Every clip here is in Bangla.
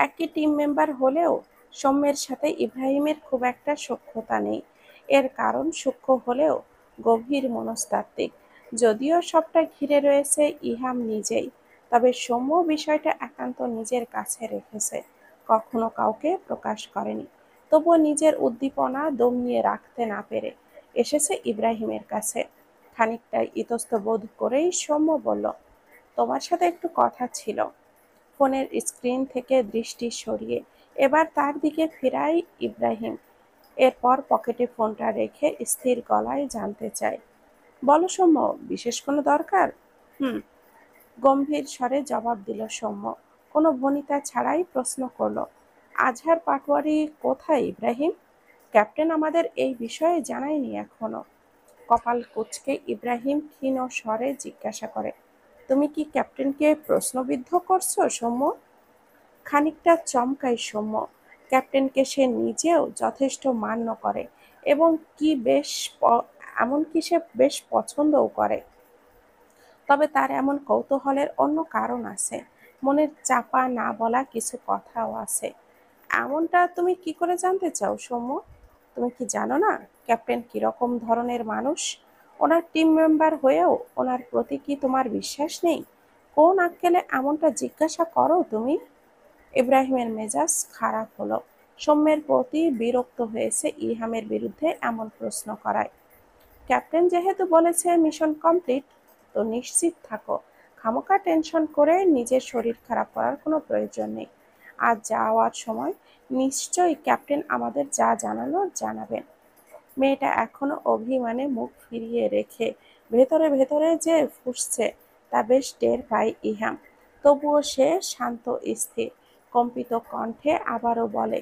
একই টিম মেম্বার হলেও সৌম্যের সাথে ইব্রাহিমের খুব একটা সখ্যতা নেই। এর কারণ সূক্ষ্ম হলেও গভীর মনস্তাত্ত্বিক। যদিও সবটা ঘিরে রয়েছে ইহাম নিজেই, তবে সৌম্য বিষয়টা একান্ত নিজের কাছে রেখেছে, কখনো কাউকে প্রকাশ করেনি। তবুও নিজের উদ্দীপনা দমিয়ে রাখতে না পেরে এসেছে ইব্রাহিমের কাছে। খানিকটা ইতস্তত বোধ করেই সৌম্য বলল, তোমার সাথে একটু কথা ছিল। ফোনের স্ক্রিন থেকে দৃষ্টি সরিয়ে এবার তার দিকে ফেরায় ইব্রাহিম। এরপর পকেটে ফোনটা রেখে স্থির গলায় জানতে চায়, বলো সৌম্য, বিশেষ কোনো দরকার? হুম, গম্ভীর স্বরে জবাব দিল সৌম্য, কোনো ভনিতা ছাড়াই প্রশ্ন করল, আজহার পাটোয়ারি কোথায় ইব্রাহিম? ক্যাপ্টেন আমাদের এই বিষয়ে জানায়নি এখনো। কপাল কুঁচকে ইব্রাহিম ক্ষীণ স্বরে জিজ্ঞাসা করে, তুমি কি ক্যাপ্টেনকে প্রশ্নবিদ্ধ করছো সৌম্য? খানিকটা চমকায় সৌম্য। ক্যাপ্টেনকে সে নিজেও যথেষ্ট মান্য করে এবং এমনকি সে বেশ পছন্দও করে। তবে তার এমন কৌতূহলের অন্য কারণ আছে, মনের চাপা না বলা কিছু কথাও আছে। এমনটা তুমি কি করে জানতে চাও সৌম্য? তুমি কি জানো না ক্যাপ্টেন কিরকম ধরনের মানুষ? ওনার টিম মেম্বার হয়েও ওনার প্রতি কি তোমার বিশ্বাস নেই? কোন আক্কেলে এমনটা জিজ্ঞাসা করো তুমি? ইব্রাহিমের মেজাজ খারাপ হলো। সৌম্যের প্রতি বিরক্ত হয়েছে ইহামের বিরুদ্ধে এমন প্রশ্ন করায়। ক্যাপ্টেন যেহেতু বলেছে মিশন কমপ্লিট, তো নিশ্চিত থাকো, খামোকা টেনশন করে নিজের শরীর খারাপ করার কোনো প্রয়োজন নেই। আজ যাওয়ার সময় নিশ্চয়ই ক্যাপ্টেন আমাদের যা জানানোর জানাবেন। মেয়েটা এখনো অভিমানে মুখ ফিরিয়ে রেখে ভেতরে ভেতরে যে ফুঁসছে তা বেশ টের পায় ইহাম। তবুও সে শান্ত স্থির কম্পিত কণ্ঠে আবারও বলে,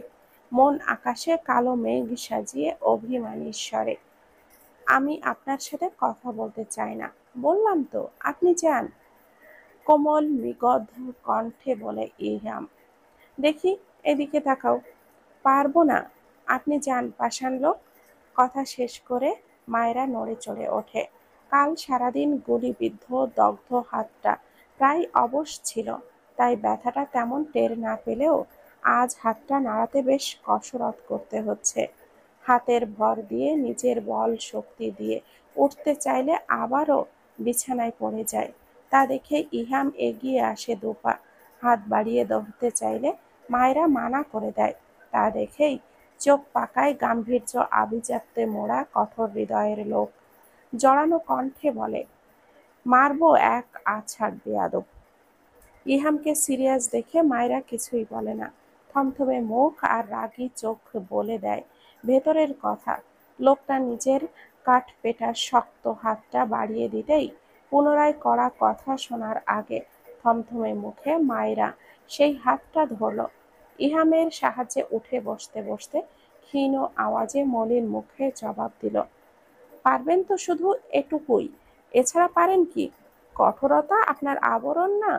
মন আকাশে কালো মেঘ সাজিয়ে অভিমানী স্বরে, আমি আপনার সাথে কথা বলতে চাই না। বললাম তো, আপনি যান। কোমল বিগদ্ধ কণ্ঠে বলে ইহাম। দেখি, এদিকে তাকাও। পারবো না। আপনি যান পাষাণ লোক। কথা শেষ করে মায়েরা নড়ে চড়ে ওঠে। কাল সারাদিন গুলিবিদ্ধ দগ্ধ হাতটা প্রায় অবশ ছিল, তাই ব্যথাটা তেমন টের না পেলেও আজ হাতটা নাড়াতে বেশ কসরত করতে হচ্ছে। হাতের ভর দিয়ে নিজের বল শক্তি দিয়ে উঠতে চাইলে আবারও বিছানায় পড়ে যায়। তা দেখে ইহাম এগিয়ে আসে দুপা। হাত বাড়িয়ে ধরতে চাইলে মায়েরা মানা করে দেয়। তা দেখেই চোখ পাকায় গাম্ভীর্য আভিজাত্যে মোড়া কঠোর হৃদয়ের লোক। জড়ানো কণ্ঠে বলে, মারবো এক আছাড় বেয়াদব। ইহামকে সিরিয়াস দেখে মায়েরা কিছুই বলে না। থমথমে মুখ আর রাগী চোখ বলে দেয় ভেতরের কথা। লোকটা নিজের কাঠপেটা শক্ত হাতটা বাড়িয়ে দিতেই পুনরায় কড়া কথা শোনার আগে থমথমে মুখে মায়েরা সেই হাতটা ধরল। ইহামের সাহায্যে উঠে বসতে বসতে ক্ষীণ আওয়াজে মলিন মুখে জবাব দিল, পারবেন তো শুধু এটুকুই, এছাড়া পারেন কি? কঠোরতা আপনার আবরণ না?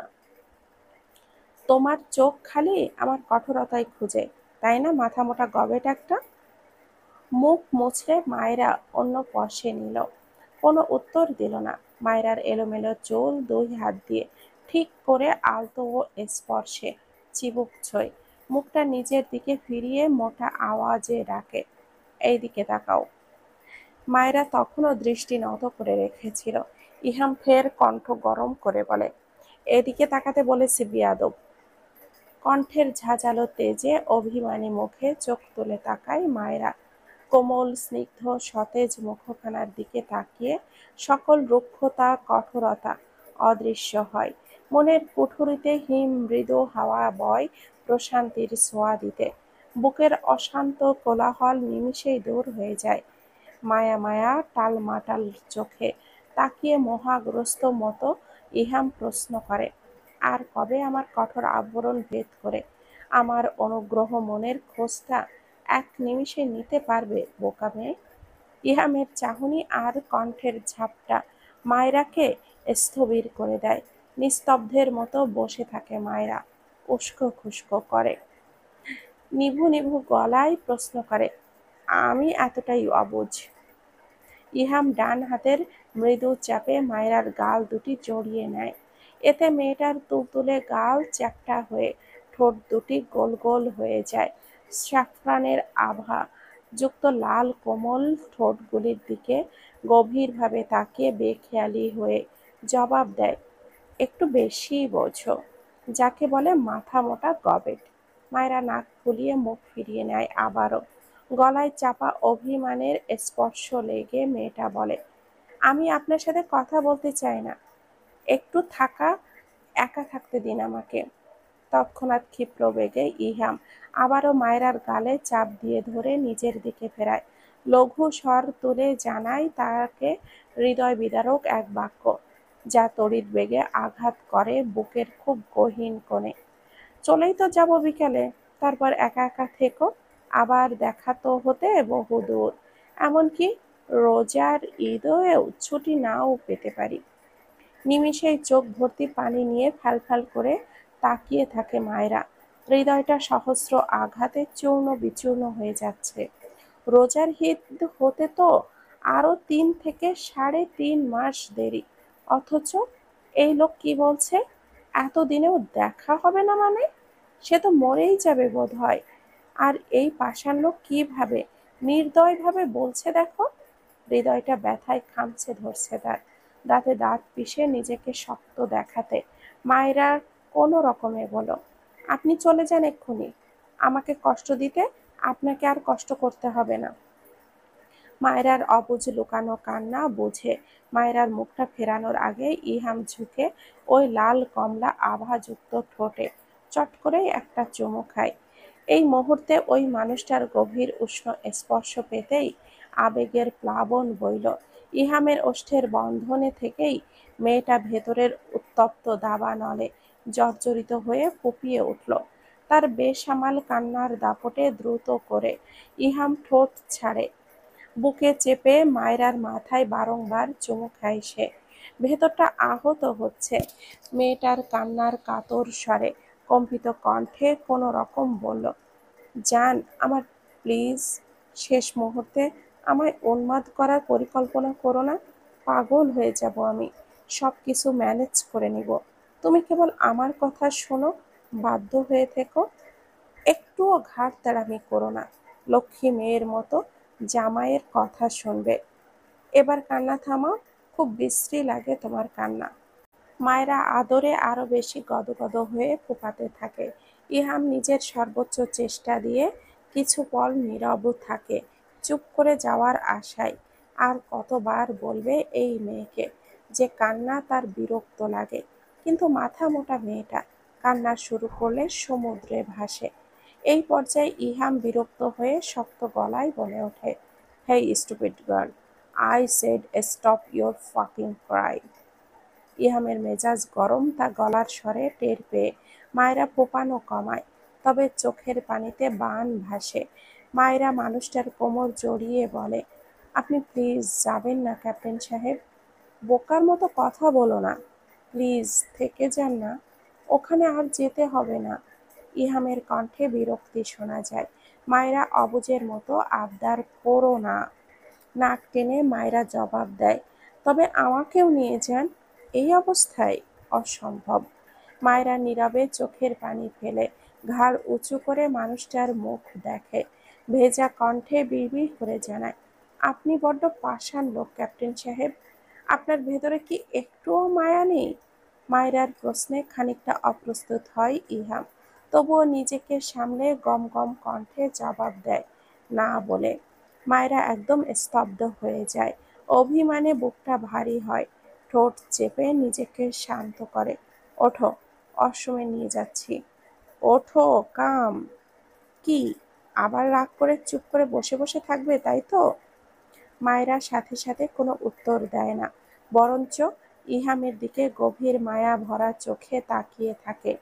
তোমার চোখ খালি আমার কঠোরতাই খুঁজে, তাই না মাথামোটা গবেট একটা? মুখ মুছড়ে মায়েরা অন্য পাশে নিল। কোনো উত্তর দিল না। মায়েরার এলোমেলো চুল দুই হাত দিয়ে ঠিক করে আলতো ও স্পর্শে চিবুক ছোঁয়। মুখটা নিজের দিকে ফিরিয়ে মোটা আওয়াজে ডাকে, এইদিকে তাকাও। মায়েরা তখনও দৃষ্টি নত করে রেখেছিল। ইহাম ফের কণ্ঠ গরম করে বলে, এদিকে তাকাতে বলেছি বিয়াদব। কণ্ঠের ঝাঁঝালো তেজে অভিমানী মুখে চোখ তুলে তাকায় মায়েরা। কোমল স্নিগ্ধ সতেজ মুখখানার দিকে তাকিয়ে সকল রুক্ষতা কঠোরতা অদৃশ্য হয়। মনের কুঠুরিতে হিম মৃদু হাওয়া বয় প্রশান্তির ছোঁয়া দিতে। বুকের অশান্ত কোলাহল নিমিষেই দূর হয়ে যায়। মায়া মায়া টালমাটাল চোখে তাকিয়ে মোহাগ্রস্ত মতো ইহাম প্রশ্ন করে, আর কবে আমার কঠোর আবরণ ভেদ করে আমার অনুগ্রহ মনের খোঁজটা এক নিমিষে নিতে পারবে বোকা মেয়ে? ইহামের চাহনি আর কণ্ঠের ঝাপটা মায়রাকে স্থবির করে দেয়। নিস্তব্ধের মতো বসে থাকে মায়রা, উস্কো খুস্কো করে। নিভু নিভু গলায় প্রশ্ন করে, আমি এতটাই অবুঝ? ইহাম ডান হাতের মৃদু চাপে মায়রার গাল দুটি জড়িয়ে নেয়। এতে মেয়েটার তুলতুলে গাল চ্যাপ্টা হয়ে ঠোঁট দুটি গোল গোল হয়ে যায়। স্যাফরানের আভা যুক্ত লাল কোমল ঠোঁটগুলির দিকে গভীরভাবে তাকিয়ে বেখেয়ালি হয়ে জবাব দেয়, একটু বেশিই বোঝো, যাকে বলে মাথা মোটা গবেট। মায়েরা নাক ফুলিয়ে মুখ ফিরিয়ে নেয় আবারও। গলায় চাপা অভিমানের স্পর্শ লেগে মেয়েটা বলে, আমি আপনার সাথে কথা বলতে চাই না, একটু একা থাকতে দিন আমাকে। তৎক্ষণাৎ ক্ষিপ্র বেগে ইহাম আবারও মায়রার গালে চাপ দিয়ে ধরে নিজের দিকে ফেরায়। লঘু স্বর তুলে জানায় তাকে হৃদয় বিদারক এক বাক্য, যা তড়িৎ বেগে আঘাত করে বুকের খুব গহীন কোণে। চলেই তো যাব বিকেলে, তারপর একা একা থেকো, আবার দেখা তো হতে বহুদূর, এমনকি রোজার ঈদেও ছুটি নাও পেতে পারি। নিমেষেই চোখ ভর্তি পানি নিয়ে ফ্যালফ্যাল করে তাকিয়ে থাকে মায়েরা। হৃদয়টা সহস্র আঘাতে চূর্ণ বিচূর্ণ হয়ে যাচ্ছে। রোজার ঈদ হতে তো আরো 3 থেকে 3.5 মাস দেরি, অথচ এই লোক কি বলছে, এতদিনেও দেখা হবে না মানে? সে তো মরেই যাবে বোধ হয়। আর এই পাষাণ লোক কিভাবে নির্দয়ভাবে বলছে দেখো। হৃদয়টা ব্যথায় খামচে ধরছে তার। দাঁতে দাঁত পিষে নিজেকে শক্ত দেখাতে মায়েরা কোনো রকমে বলল, আপনি চলে যান এক্ষুনি, আমাকে কষ্ট দিতে আপনাকে আর কষ্ট করতে হবে না। মায়রার অবুঝ লুকানো কান্না বুঝে মায়রার মুখটা ফেরানোর আগে ইহাম ঝুঁকে ওই লাল কমলা আভাযুক্ত ঠোঁটে চট করে একটা চুমু খায়। এই মুহূর্তে ওই মানুষটার গভীর উষ্ণ স্পর্শ পেতেই আবেগের প্লাবন বইল। ইহামের ওষ্ঠের বন্ধনে থেকেই মেয়েটা ভেতরের উত্তপ্ত দাবানলে জর্জরিত হয়ে ফুঁপিয়ে উঠল। তার বেসামাল কান্নার দাপটে দ্রুত করে ইহাম ঠোঁট ছাড়ে। বুকে চেপে মায়রার মাথায় বারংবার চুমু খায় সে। ভেতরটা আহত হচ্ছে। মেয়েটার কান্নার কাতর স্বরে কম্পিত কণ্ঠে কোনো রকম বলল, জান আমার, প্লিজ, শেষ মুহূর্তে আমায় উন্মাদ করার পরিকল্পনা করো না। পাগল হয়ে যাব আমি, সব কিছু ম্যানেজ করে নিব। তুমি কেবল আমার কথা শোনো, বাধ্য হয়ে থেকো, একটুও ঘাড় তেড়ামি করো না। লক্ষ্মী মেয়ের মতো জামাইয়ের কথা শুনবে। এবার কান্না থামাও, খুব বিশ্রী লাগে তোমার কান্না। মায়েরা আদরে আরো বেশি গদগদ হয়ে ফুঁপাতে থাকে। ইহাম নিজের সর্বোচ্চ চেষ্টা দিয়ে কিছু পল নীরব থাকে, চুপ করে যাওয়ার আশায়। আর কতবার বলবে এই মেয়েকে যে কান্না তার বিরক্ত লাগে, কিন্তু মাথা মোটা মেয়েটা কান্না শুরু করলে সমুদ্রে ভাসে। এই পর্যায়ে ইহাম বিরক্ত হয়ে শক্ত গলায় বলে ওঠে, hey stupid girl, I said stop your fucking cry. ইহামের মেজাজ গরম তা গলার স্বরে টের পেয়ে মায়েরা ফোঁপানো কমায়, তবে চোখের পানিতে বান ভাসে। মায়েরা মানুষটার কোমর জড়িয়ে বলে, আপনি প্লিজ যাবেন না ক্যাপ্টেন সাহেব, বোকার মতো কথা বলো না, প্লিজ থেকে যান না, ওখানে আর যেতে হবে না। ইহামের কণ্ঠে বিরক্তি শোনা যায়। মায়েরা অবুঝের মতো আবদার করো না। নাক টেনে মায়েরা জবাব দেয়, তবে আমাকেও নিয়ে যান। এই অবস্থায় অসম্ভব। মায়েরা নীরবে চোখের পানি ফেলে ঘাড় উঁচু করে মানুষটার মুখ দেখে। ভেজা কণ্ঠে বিড়বিড় করে জানায়, আপনি বড্ড পাষাণ লোক ক্যাপ্টেন সাহেব, আপনার ভেতরে কি একটুও মায়া নেই? মায়রার প্রশ্নে খানিকটা অপ্রস্তুত হয় ইহাম, তবুও নিজেকে সামলে গম গম কণ্ঠে জবাব দেয়, না বলে। মায়েরা একদম স্তব্ধ হয়ে যায়। অভিমানে বুকটা ভারী হয়। ঠোঁট চেপে নিজেকে শান্ত করে। ওঠো, অসময়ে নিয়ে যাচ্ছি। ওঠো, কাম। কি, আবার রাগ করে চুপ করে বসে বসে থাকবে, তাই তো? মায়েরা সাথে সাথে কোনো উত্তর দেয় না, বরঞ্চ ইহামের দিকে গভীর মায়া ভরা চোখে তাকিয়ে থাকে।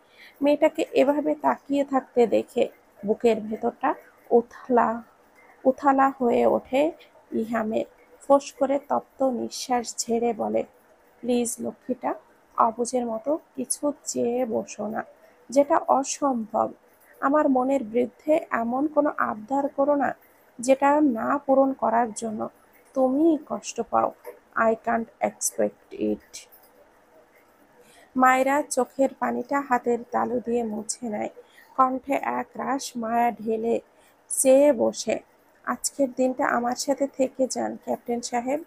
মেয়েটাকে এভাবে তাকিয়ে থাকতে দেখে বুকের ভেতরটা উথলা উথালা হয়ে ওঠে ইহামের। ফোঁস করে তপ্ত নিঃশ্বাস ঝেড়ে বলে, প্লিজ লক্ষ্মীটা, অবুঝের মতো কিছু চেয়ে বসো না, যেটা অসম্ভব। আমার মনের বিরুদ্ধে এমন কোনো আবদার করো না যেটা না পূরণ করার জন্য তুমিই কষ্ট পাও। আই কান্ট এক্সপেক্ট ইট। মায়েরা চোখের পানিটা হাতের তালু দিয়ে মুছে নেয়। কণ্ঠে এক রাশ মায়া ঢেলে চেয়ে বসে। আজকের দিনটা আমার সাথে থেকে যান ক্যাপ্টেন সাহেব।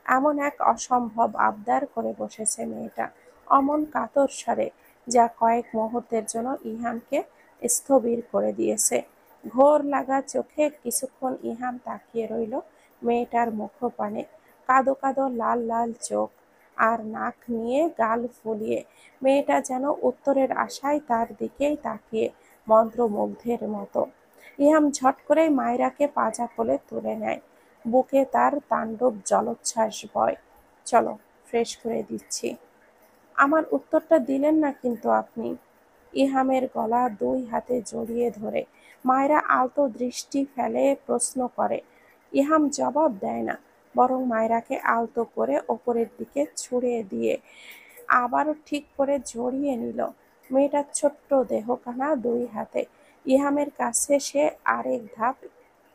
এমন এক অসম্ভব আবদার করে বসেছে মেয়েটা, অমন কাতর স্বরে, যা কয়েক মুহূর্তের জন্য ইহামকে স্থবির করে দিয়েছে। ঘোর লাগা চোখে কিছুক্ষণ ইহাম তাকিয়ে রইল মেয়েটার মুখপানে। কাদো কাদো লাল লাল চোখ আর নাক নিয়ে গাল ফুলিয়ে মেয়েটা যেন উত্তরের আশায় তার দিকেই তাকিয়ে মন্ত্রমুগ্ধের মতো। ইহাম ঝট করে মায়রাকে পাজা কোলে তুলে নেয়। বুকে তার তাণ্ডব জলোচ্ছ্বাস বয়। চলো, ফ্রেশ করে দিচ্ছি। আমার উত্তরটা দিলেন না কিন্তু আপনি। ইহামের গলা দুই হাতে জড়িয়ে ধরে মায়রা আলতো দৃষ্টি ফেলে প্রশ্ন করে। ইহাম জবাব দেয় না, বরং মায়রাকে আলতো করে ওপরের দিকে ছুঁড়ে দিয়ে আবারও ঠিক করে জড়িয়ে নিল। মেয়েটার ছোট্ট দেহখানা দুই হাতে ইহামের কাছে সে আরেক ধাপ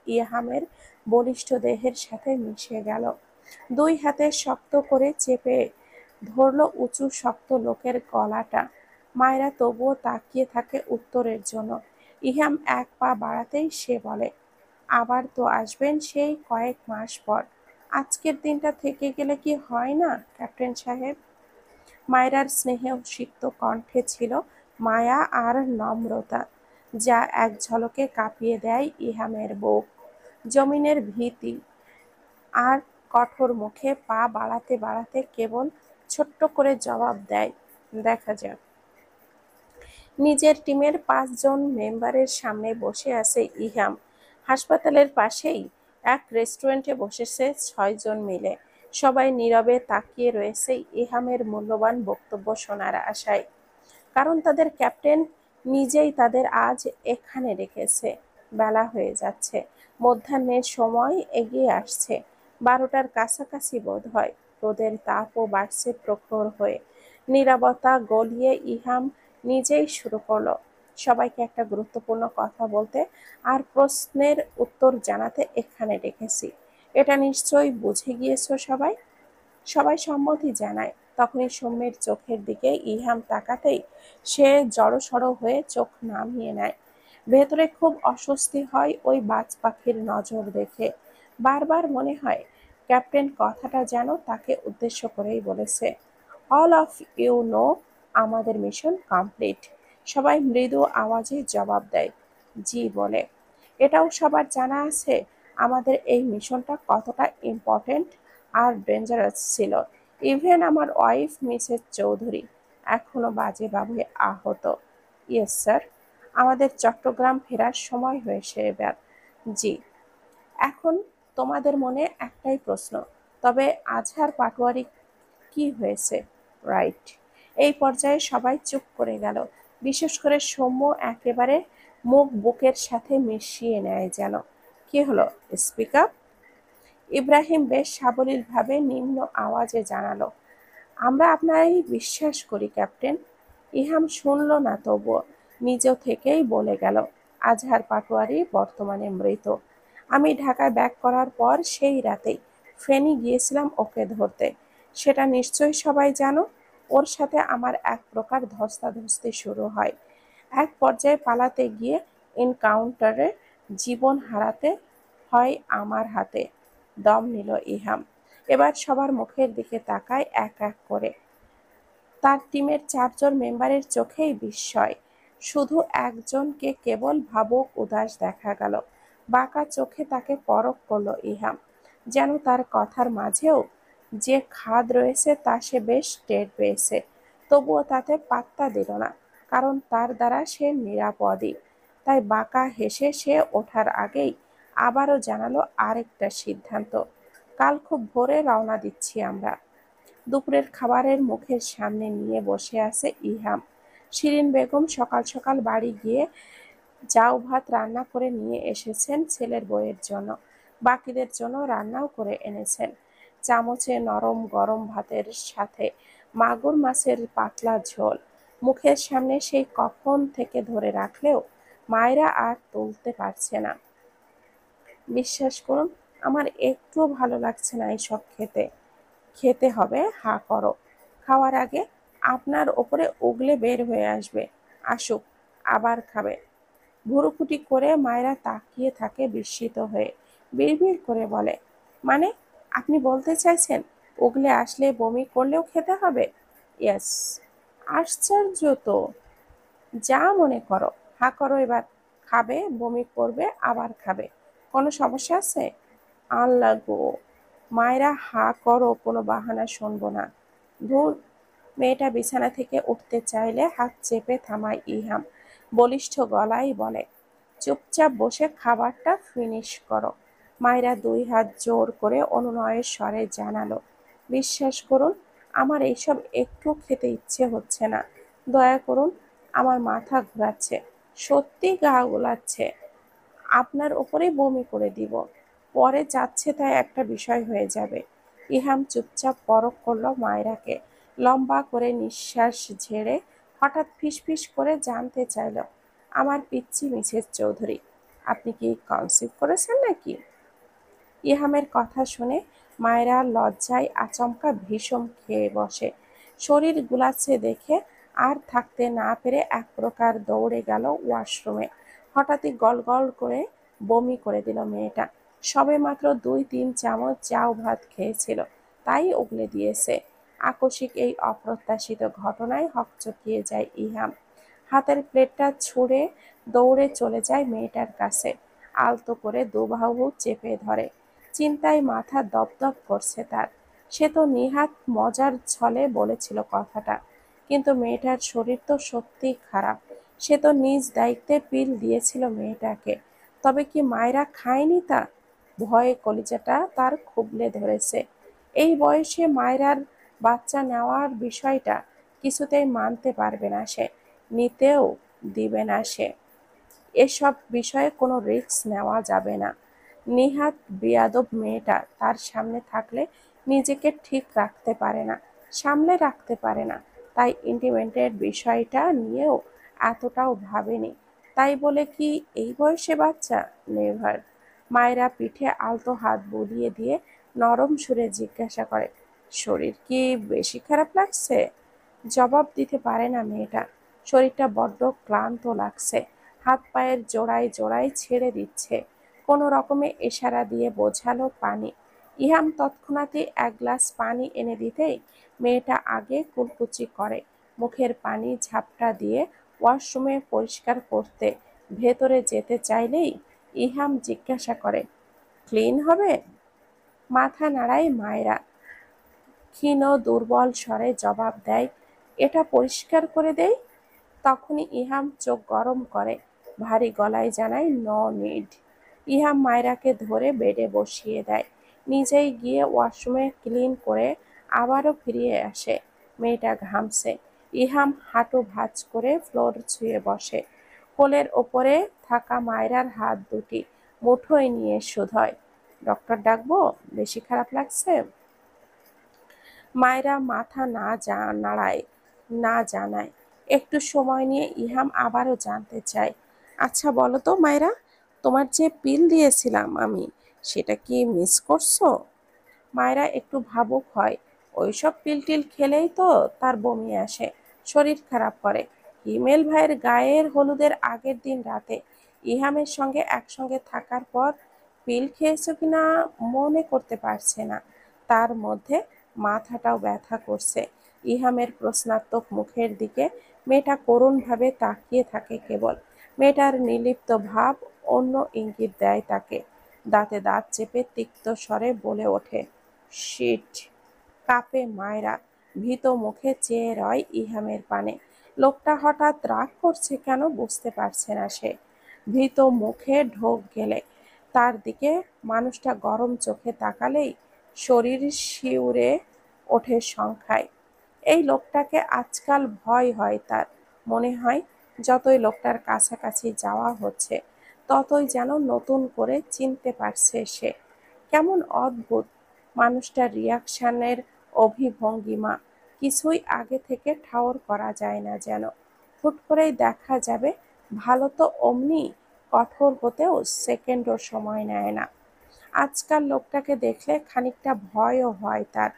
ইহামের বলিষ্ঠ দেহের সাথে মিশে গেল। দুই হাতে শক্ত করে চেপে ধরল উঁচু শক্ত লোকের গলাটা। মায়রা তবুও তাকিয়ে থাকে উত্তরের জন্য। ইহাম এক পা বাড়াতেই সে বলে, আবার তো আসবেন সেই কয়েক মাস পর। আজকের দিনটা থেকে গেলে কি হয় না ক্যাপ্টেন সাহেব? মায়রার স্নেহে সিক্ত কণ্ঠে ছিল মায়া আর নম্রতা, যা এক ঝলকে কাঁপিয়ে দেয় ইহামের বুক। জমিনের ভীতি আর কঠোর মুখে পা বাড়াতে বাড়াতে কেবল ছোট্ট করে জবাব দেয়, দেখা যাক। নিজের টিমের ৫ জন মেম্বারের সামনে বসে আছে ইহাম। হাসপাতালের পাশেই এক রেস্টুরেন্টে বসেছে ৬ জন মিলে। সবাই নীরবে তাকিয়ে রয়েছে ইহামের মূল্যবান বক্তব্য শোনার আশায়। কারণ তাদের ক্যাপ্টেন নিজেই তাদের আজ এখানে রেখেছে। বেলা হয়ে যাচ্ছে, মধ্যাহ্নের সময় এগিয়ে আসছে। ১২টার কাছাকাছি বোধ হয়। রোদের তাপও বাড়ছে প্রখর হয়ে। নীরবতা গলিয়ে ইহাম নিজেই শুরু করলো সবাইকে একটা গুরুত্বপূর্ণ কথা বলতে আর প্রশ্নের উত্তর জানাতে এখানে ডেকেছি। এটা নিশ্চয়ই বুঝে গিয়েছো সবাই। সবাই সম্মতি জানায়। তখনই সৌম্যের চোখের দিকে ইহাম তাকাতেই সে জড়সড় হয়ে চোখ নামিয়ে নেয়। ভেতরে খুব অস্বস্তি হয় ওই বাজ পাখির নজর দেখে। বারবার মনে হয় ক্যাপ্টেন কথাটা যেন তাকে উদ্দেশ্য করেই বলেছে। অল অফ ইউ নো আমাদের মিশন কমপ্লিট। সবাই মৃদু আওয়াজে জবাব দেয়, জি বলে। এটাও সবার জানা আছে আমাদের এই মিশনটা কতটা ইম্পর্টেন্ট আর ডেঞ্জারাস ছিল। ইভেন আমার ওয়াইফ মিসেস চৌধুরী এখনো বাজেভাবে আহত। ইয়েস স্যার, আমাদের চট্টগ্রাম ফেরার সময় হয়েছে এবার। জি। এখন তোমাদের মনে একটাই প্রশ্ন, তবে আজহার পাটোয়ারি কি হয়েছে? রাইট। এই পর্যায়ে সবাই চুপ করে গেল। বিশেষ করে সৌম্য একেবারে মুখ বুকের সাথে মিশিয়ে নেয় যেন। কি হলো, স্পিক আপ। ইব্রাহিম বেশ সাবলীলভাবে নিম্ন আওয়াজে জানালো, আমরা আপনারই বিশ্বাস করি ক্যাপ্টেন। ইহাম শুনল না তবুও নিজ থেকেই বলে গেল, আজহার পাটোয়ারি বর্তমানে মৃত। আমি ঢাকায় ব্যাক করার পর সেই রাতেই ফেনী গিয়েছিলাম ওকে ধরতে। সেটা নিশ্চয়ই সবাই জানো। ওর সাথে আমার এক প্রকার ধস্তাধস্তি শুরু হয়। এক পর্যায়ে পালাতে গিয়ে এনকাউন্টারে জীবন হারাতে হয় আমার হাতে। দম নিল ইহাম। এবার সবার মুখের দিকে তাকায় এক এক করে। তার টিমের ৪ জন মেম্বারের চোখেই বিস্ময়। শুধু একজনকে কেবল ভাবুক উদাস দেখা গেল। বাঁকা চোখে তাকে পরখ করল ইহাম। যেন তার কথার মাঝেও যে খাদ রয়েছে তা সে বেশ টের পেয়েছে। তবুও তাতে পাত্তা দিল না, কারণ তার দ্বারা সে নিরাপদই। তাই বাঁকা হেসে সে ওঠার আগেই আবারও জানালো আরেকটা সিদ্ধান্ত। কাল খুব ভোরে রওনা দিচ্ছি আমরা। দুপুরের খাবারের মুখের সামনে নিয়ে বসে আছে ইহাম। শিরিন বেগম সকাল সকাল বাড়ি গিয়ে জাউ ভাত রান্না করে নিয়ে এসেছেন ছেলের বউয়ের জন্য। বাকিদের জন্য রান্নাও করে এনেছেন। চামচে নরম গরম ভাতের সাথে মাগুর মাছের পাতলা ঝোল। মুখের সামনে সেই কখন থেকে ধরে রাখলেও মায়েরা আর তুলতে পারছে না। বিশ্বাস করুন, আমার একটুও ভালো লাগছে না এসব খেতে। খেতে হবে, হাঁ করো। খাওয়ার আগে আপনার ওপরে উগলে বের হয়ে আসবে। আসুক, আবার খাবে। ভুরুকুটি করে মায়েরা তাকিয়ে থাকে বিস্মিত হয়ে। বিড়বিড় করে বলে, মানে আপনি বলতে চাইছেন উগলে আসলে বমি করলেও খেতে হবে? ইয়েস। আশ্চর্য তো। যা মনে করো, হা করো এবার। খাবে, বমি করবে, আবার খাবে। কোনো সমস্যা আছে? আল্লাহ গো! মায়েরা হা করো, কোনো বাহানা শুনবো না। ধুর। মেয়েটা বিছানা থেকে উঠতে চাইলে হাত চেপে থামায় ইহাম। বলিষ্ঠ গলায় বলে, চুপচাপ বসে খাবারটা ফিনিশ করো। মায়েরা দুই হাত জোর করে অনুনয়ের স্বরে জানালো, বিশ্বাস করুন, আমার এইসব একটু খেতে ইচ্ছে হচ্ছে না। দয়া করুন, আমার মাথা ঘোরাচ্ছে, সত্যি গা গোলাচ্ছে, আপনার ওপরেই বমি করে দিব। পরে যাচ্ছে তাই একটা বিষয় হয়ে যাবে। ইহাম চুপচাপ পরখ করলো মায়রাকে। লম্বা করে নিঃশ্বাস ঝেড়ে হঠাৎ ফিসফিস করে জানতে চাইল, আমার পিচ্চি মিসেস চৌধুরী, আপনি কি কনসিভ করেছেন নাকি? ইহামের কথা শুনে মায়েরা লজ্জায় আচমকা ভীষণ খেয়ে বসে। শরীর গুলাচ্ছে দেখে আর থাকতে না পেরে এক প্রকার দৌড়ে গেল ওয়াশরুমে। হঠাৎই গল গল করে বমি করে দিল মেয়েটা। সবেমাত্র 2-3 চামচ চাউ ভাত খেয়েছিল, তাই উগলে দিয়েছে। আকস্মিক এই অপ্রত্যাশিত ঘটনায় হকচকিয়ে যায় ইহাম। হাতের প্লেটটা ছুঁড়ে দৌড়ে চলে যায় মেয়েটার কাছে। আলতো করে দুবাহু চেপে ধরে। চিন্তায় মাথা দপদপ করছে তার। সে তো নিহাত মজার ছলে বলেছিল কথাটা, কিন্তু মেয়েটার শরীর তো সত্যিই খারাপ। সে তো নিজ দায়িত্বে পিল দিয়েছিল মেয়েটাকে। তবে কি মায়েরা খায়নি তা? ভয়ে কলিজাটা তার খুবলে ধরেছে। এই বয়সে মায়েরার বাচ্চা নেওয়ার বিষয়টা কিছুতেই মানতে পারবে না সে, নিতেও দিবে না সে। এসব বিষয়ে কোনো রিস্ক নেওয়া যাবে না। নিহাত বেয়াদব মেয়েটা তার সামনে থাকলে নিজেকে ঠিক রাখতে পারে না, সামলে রাখতে পারে না। তাই ইন্টিমেটের বিষয়টা নিয়েও এতটাও ভাবেনি। তাই বলে কি এই বয়সে বাচ্চা? নেভার। মায়েরা পিঠে আলতো হাত বুলিয়ে দিয়ে নরম সুরে জিজ্ঞাসা করে, শরীর কি বেশি খারাপ লাগছে? জবাব দিতে পারে না মেয়েটা। শরীরটা বড্ড ক্লান্ত লাগছে। হাত পায়ের জোড়ায় জোড়ায় ছেড়ে দিচ্ছে। কোনো রকমে ইশারা দিয়ে বোঝালো পানি। ইহাম তৎক্ষণাৎই এক গ্লাস পানি এনে দিতেই মেয়েটা আগে কুলকুচি করে। মুখের পানি ঝাপটা দিয়ে ওয়াশরুমে পরিষ্কার করতে ভেতরে যেতে চাইলেই ইহাম জিজ্ঞাসা করে, ক্লিন হবে? মাথা নাড়ায় মায়েরা। ক্ষীণ দুর্বল স্বরে জবাব দেয়, এটা পরিষ্কার করে দেই। তখনই ইহাম চোখ গরম করে ভারী গলায় জানায়, নো নিড। ইহাম মায়রাকে ধরে বেডে বসিয়ে দেয়। নিজেই গিয়ে ওয়াশরুমে ক্লিন করে আবারও ফিরিয়ে আসে। মেয়েটা ঘামছে। ইহাম হাঁটু ভাঁজ করে ফ্লোর ছুঁয়ে বসে। কোলের ওপরে থাকা মায়রার হাত দুটি মুঠোয় নিয়ে শুধোয়, ডক্টর ডাকবো? বেশি খারাপ লাগছে? মায়েরা মাথা নাড়ায়, না জানায়। একটু সময় নিয়ে ইহাম আবারও জানতে চায়, আচ্ছা বলো তো মায়েরা, তোমার যে পিল দিয়েছিলাম আমি, সেটা কি মিস করছো? মায়েরা একটু ভাবুক হয়। ওইসব পিল টিল খেলেই তো তার বমি আসে, শরীর খারাপ করে। হিমেল ভাইয়ের গায়ের হলুদের আগের দিন রাতে ইহামের সঙ্গে একসঙ্গে থাকার পর পিল খেয়েছো কিনা মনে করতে পারছে না। তার মধ্যে মাথাটাও ব্যথা করছে। ইহামের প্রশ্নাত্মক মুখের দিকে মেয়েটা করুণভাবে তাকিয়ে থাকে কেবল। মেয়েটার নির্লিপ্ত ভাব অন্য ইঙ্গিত দেয় তাকে। দাঁতে দাঁত চেপে তিক্ত স্বরে বলে ওঠে, শিট। কাঁপে মায়রা। ভীত মুখে চেয়ে রয় ইহামের পানে। লোকটা হঠাৎ রাগ করছে কেন বুঝতে পারছে না সে। ভীত মুখে ঢোক গেলে তার দিকে মানুষটা গরম চোখে তাকালেই শরীর শিউরে ওঠে সংখ্যায়। এই লোকটাকে আজকাল ভয় হয় তার। মনে হয় যতই লোকটার কাছাকাছি যাওয়া হচ্ছে ততই যেন নতুন করে চিনতে পারছে সে। কেমন অদ্ভুত মানুষটার রিয়াকশনের অভিভঙ্গিমা, কিছুই আগে থেকে ঠাউর করা যায় না যেন। হুট করেই দেখা যাবে ভালো তো অমনি কঠোর হতেও সেকেন্ডও সময় নেয় না। আজকাল লোকটাকে দেখলে খানিকটা ভয়ও হয় তার।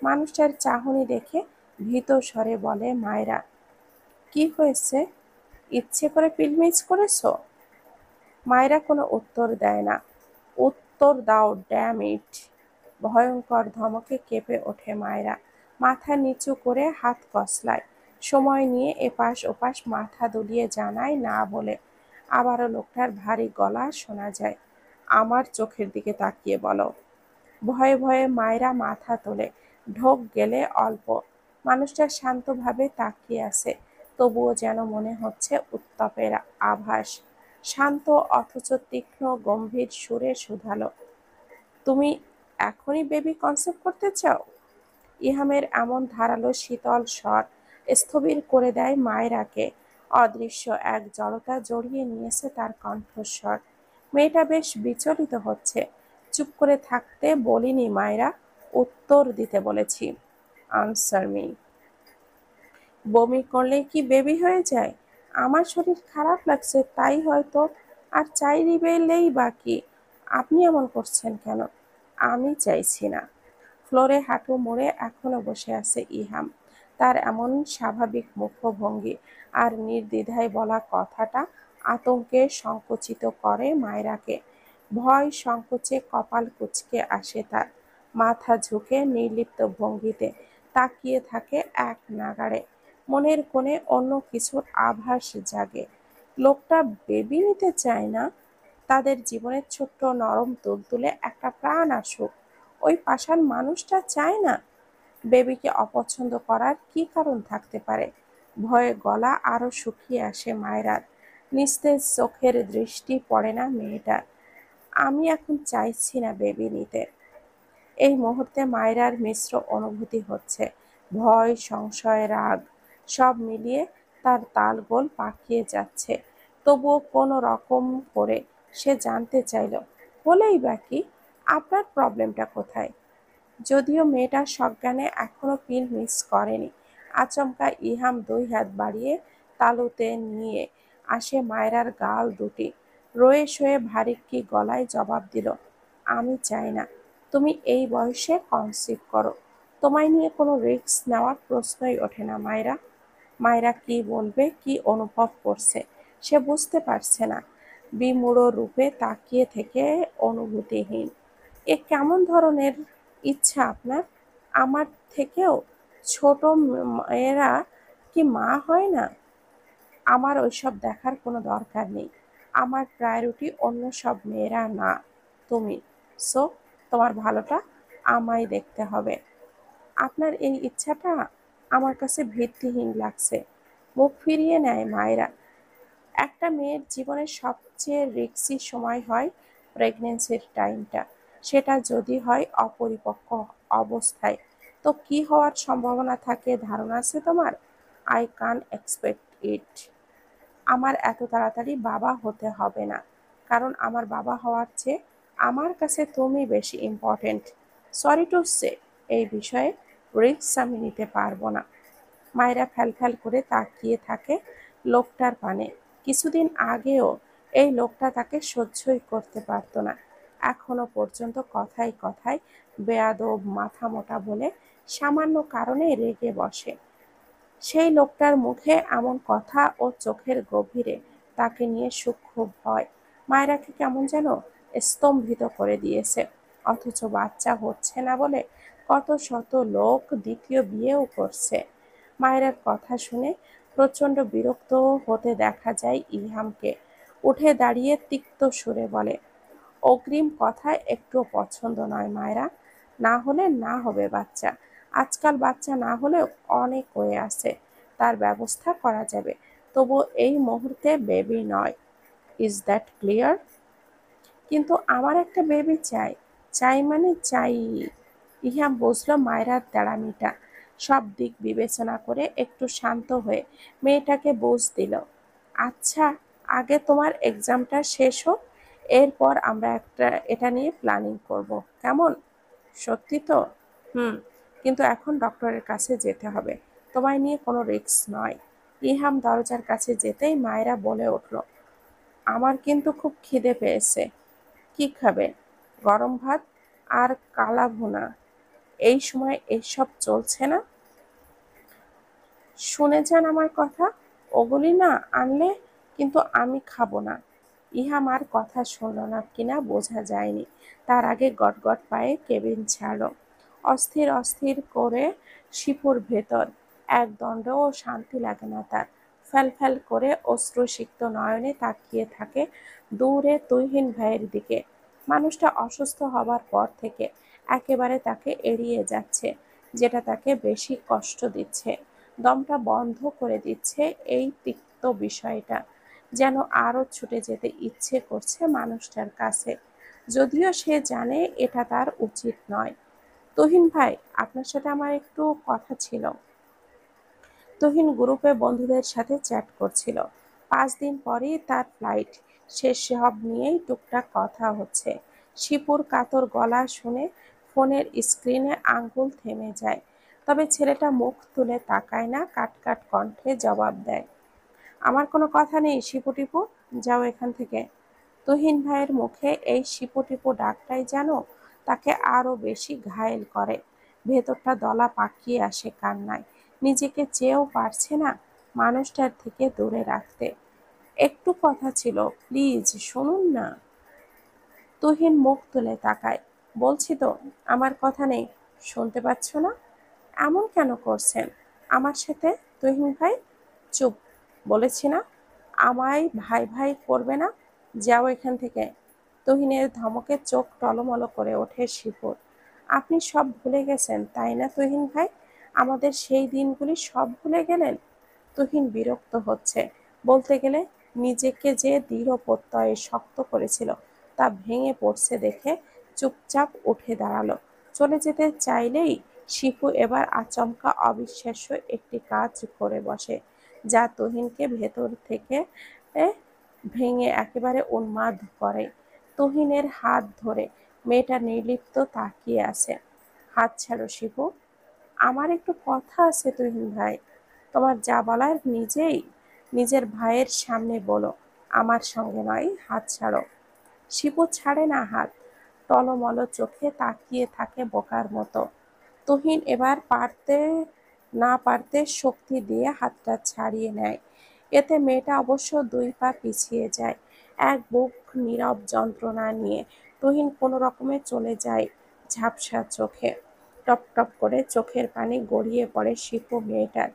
মানুষটার চাহনি দেখে ভীত স্বরে বলে মায়েরা, কি হয়েছে? ইচ্ছে করে পিল মিস করেছো? মায়েরা কোনো উত্তর দেয় না। উত্তর দাও, ড্যাম ইট! ভয়ঙ্কর ধমকে কেঁপে ওঠে মায়েরা। মাথা নিচু করে হাত কসলায়। সময় নিয়ে এপাশ ওপাশ মাথা দুলিয়ে জানায় না বলে। আবারও লোকটার ভারী গলা শোনা যায়। আমার চোখের দিকে তাকিয়ে বলো। ভয়ে ভয়ে মায়েরা মাথা তোলে। ঢোক গেলে অল্প। মানুষটা শান্তভাবে তাকিয়ে আছে, তবুও যেন মনে হচ্ছে উত্তাপের আভাস। শান্ত অথচ তীক্ষ্ণ গম্ভীর সুরে শুধালো, তুমি এখনই বেবি কনসেপ্ট করতে চাও? ইহামের এমন ধারালো শীতল স্বর স্থবির করে দেয় মায়রাকে। অদৃশ্য এক জড়তা জড়িয়ে নিয়েছে তার কণ্ঠস্বর। মেয়েটা বেশ বিচলিত হচ্ছে। চুপ করে থাকতে বলিনি মায়রা, উত্তর দিতে বলেছি। Answer me. বমি করলেই কি বেবি হয়ে যায়? আমার শরীর খারাপ লাগছে তাই হয়তো। আর চাইলেই বা কি? আপনি এমন করছেন কেন? আমি চাইছি না। ফ্লোরে হাঁটু মুড়ে এখনো বসে আছে ইহাম। তার এমন স্বাভাবিক মুখভঙ্গি আর নির্দ্বিধায় বলা কথাটা আতঙ্কে সংকুচিত করে মায়রাকে। ভয় সংকোচে কপাল কুঁচকে আসে তার। মাথা ঝুঁকে নির্লিপ্ত ভঙ্গিতে তাকিয়ে থাকে এক নাগাড়ে। মনের কোণে অন্য কিছুর আভাস জাগে। লোকটা বেবি নিতে চায় না, তাদের জীবনের ছোট্ট নরম তুলতুলে একটা প্রাণ আসুক। ওই পাষাণ মানুষটা চায় না। বেবিকে অপছন্দ করার কি কারণ থাকতে পারে? ভয়ে গলা আরো শুকিয়ে আসে মায়রার। নিস্তেজ চোখের দৃষ্টি পড়ে না মেয়েটার। আমি এখন চাইছি না বেবি নিতে। এই মুহূর্তে মায়রার মিশ্র অনুভূতি হচ্ছে। ভয়, সংশয়, রাগ সব মিলিয়ে তার তালগোল পাকিয়ে যাচ্ছে। তবুও কোনো রকম করে সে জানতে চাইল, হলেই বা কি? আপনার প্রবলেমটা কোথায়? যদিও মেয়েটা সজ্ঞানে এখনো পিল মিস করেনি। আচমকা ইহাম দুই হাত বাড়িয়ে তালুতে নিয়ে আসে মায়রার গাল দুটি। রয়ে সয়ে ভারিক্কি গলায় জবাব দিল, আমি চাই না তুমি এই বয়সে কনসিভ করো। তোমায় নিয়ে কোনো রিস্ক নেওয়ার প্রশ্নই ওঠে না মায়রা। মায়রা কি বলবে, কি অনুভব করছে সে বুঝতে পারছে না। বিমূঢ় রূপে তাকিয়ে থেকে অনুভূতিহীন। এ কেমন ধরনের ইচ্ছা আপনার? আমার থেকেও ছোট মেয়েরা কি মা হয় না? আমার ওইসব দেখার কোনো দরকার নেই। আমার প্রায়োরিটি অন্য সব মেয়েরা না, তুমি। সো তোমার ভালোটা আমায় দেখতে হবে। আপনার এই ইচ্ছাটা আমার কাছে ভিত্তিহীন লাগছে। মুখ ফিরিয়ে নেয় মায়েরা। একটা মেয়ের জীবনের সবচেয়ে রিস্কি সময় হয় প্রেগনেন্সির টাইমটা। সেটা যদি হয় অপরিপক্ক অবস্থায়, তো কি হওয়ার সম্ভাবনা থাকে ধারণা আছে তোমার? আই কান এক্সপেক্ট ইট। আমার এত তাড়াতাড়ি বাবা হতে হবে না, কারণ আমার বাবা হওয়ার চেয়ে আমার কাছে তুমি বেশি ইম্পর্টেন্ট। সরি টু সে, এই বিষয়ে রিস্ক আমি নিতে পারবো না। মায়েরা ফ্যালফ্যাল করে তাকিয়ে থাকে লোকটার পানে। কিছুদিন আগেও এই লোকটা তাকে সহ্যই করতে পারত না। এখনো পর্যন্ত কথায় কথায় বেয়াদব, মাথা মোটা বলে সামান্য কারণে রেগে বসে। সেই লোকটার মুখে এমন কথা ও চোখের গভীরে তাকে নিয়ে সূক্ষ্ম ভয় মায়রাকে কেমন যেন স্তম্ভিত করে দিয়েছে। অথচ বাচ্চা হচ্ছে না বলে কত শত লোক দ্বিতীয় বিয়েও করছে। মায়রার কথা শুনে প্রচণ্ড বিরক্ত হতে দেখা যায় ইহামকে। উঠে দাঁড়িয়ে তিক্ত সুরে বলে, অগ্রিম কথা একটুও পছন্দ নয় মায়রা। না হলে না হবে বাচ্চা। আজকাল বাচ্চা না হলেও অনেক ওয়ে আছে, তার ব্যবস্থা করা যাবে। তবু এই মুহূর্তে বেবি নয়। Is that clear? কিন্তু আমার একটা বেবি চাই। চাই মানে চাই। ইহাম বুঝল মায়রার তেড়ামিটা। সব দিক বিবেচনা করে একটু শান্ত হয়ে মেয়েটাকে বুঝ দিল, আচ্ছা, আগে তোমার এক্সামটা শেষ হোক, এরপর আমরা এটা নিয়ে প্ল্যানিং করব, কেমন? সত্যি তো? হুম। কিন্তু এখন ডক্টরের কাছে যেতে হবে। তোমায় নিয়ে কোনো রিস্ক নয়। ইহাম দরজার কাছে যেতেই মায়েরা বলে উঠল, আমার কিন্তু খুব খিদে পেয়েছে। কি খাবে? গরম ভাত আর কালা ভুনা। এই সময় এসব চলছে না। শুনে যান আমার কথা। ওগুলি না আনলে কিন্তু আমি খাবো না। ইহাম আর কথা শুনল না কিনা বোঝা যায়নি। তার আগে গটগট পায়ে কেবিন ছাড়ল। অস্থির অস্থির করে শিপুর ভেতর এক দণ্ডও শান্তি লাগে না তার। ফ্যাল করে অশ্রুসিক্ত নয়নে তাকিয়ে থাকে দূরে তুহিন ভাইয়ের দিকে। মানুষটা অসুস্থ হবার পর থেকে একেবারে তাকে এড়িয়ে যাচ্ছে, যেটা তাকে বেশি কষ্ট দিচ্ছে। দমটা বন্ধ করে দিচ্ছে এই তিক্ত বিষয়টা। যেন আরো ছুটে যেতে ইচ্ছে করছে মানুষটার কাছে, যদিও সে জানে এটা তার উচিত নয়। তুহিন ভাই, আপনার সাথে আমার একটু কথা ছিল। তুহিন গ্রুপে বন্ধুদের সাথে চ্যাট করছিল। 5 দিন পরেই তার ফ্লাইট, সে সব নিয়েই টুকটাক কথা হচ্ছে। শিপুর কাতর গলা শুনে ফোনের স্ক্রিনে আঙ্গুল থেমে যায়। তবে ছেলেটা মুখ তুলে তাকায় না, কাট কণ্ঠে জবাব দেয়, আমার কোনো কথা নেই শিপু টিপু, যাও এখান থেকে। তুহিন ভাইয়ের মুখে এই শিপু টিপু ডাকটাই যেন তাকে আরো বেশি ঘায়েল করে। ভেতরটা দলা পাকিয়ে আসে কান্নায়। নিজেকে চেয়েও পারছে না মানুষটার থেকে দূরে রাখতে। একটু কথা ছিল, প্লিজ শুনুন না। তুহিন মুখ তুলে তাকায়। বলছি তো, আমার কথা নেই, শুনতে পাচ্ছ না? এমন কেন করছেন আমার সাথে তুহিন ভাই? চুপ, বলেছি না। আমায় ভাই ভাই করবে না, যাও এখান থেকে। তুহিনের ধমকে চোখ টলমল করে ওঠে শিপুর। আপনি সব ভুলে গেছেন তাই না তুহিন ভাই? আমাদের সেই দিনগুলি সব ভুলে গেলেন? তুহিন বিরক্ত হচ্ছে। বলতে গেলে নিজেকে যে দৃঢ় প্রত্যয়ে শক্ত করেছিল তা ভেঙে পড়ছে দেখে চুপচাপ উঠে দাঁড়ালো। চলে যেতে চাইলেই শিপু এবার আচমকা অবিশ্বাস্য একটি কাজ করে বসে, যা তুহিনকে ভেতর থেকে এ, ভেঙে একেবারে উন্মাদ করে। তুহিনের হাত ধরে মেয়েটা নির্লিপ্ত তাকিয়ে আছে। হাত ছাড়ো শিপু, আমার একটু কথা আছে তুহিন ভাই। তোমার যা বলার নিজের ভাইয়ের সামনে বলো, আমার সঙ্গে নয়। হাত ছাড়ো। শিপু ছাড়ে না হাত, টলমল চোখে তাকিয়ে থাকে বোকার মতো। তুহিন এবার পারতে না পারতে শক্তি দিয়ে হাতটা ছাড়িয়ে নেয়। এতে মেয়েটা অবশ্য 2 পা পিছিয়ে যায়, এক বুক নীরব যন্ত্রণা নিয়ে। তুহিন কোনো রকমে চলে যায় ঝাপসা চোখে। টপ টপ করে চোখের পানি গড়িয়ে পড়ে শিপু মেয়েটার।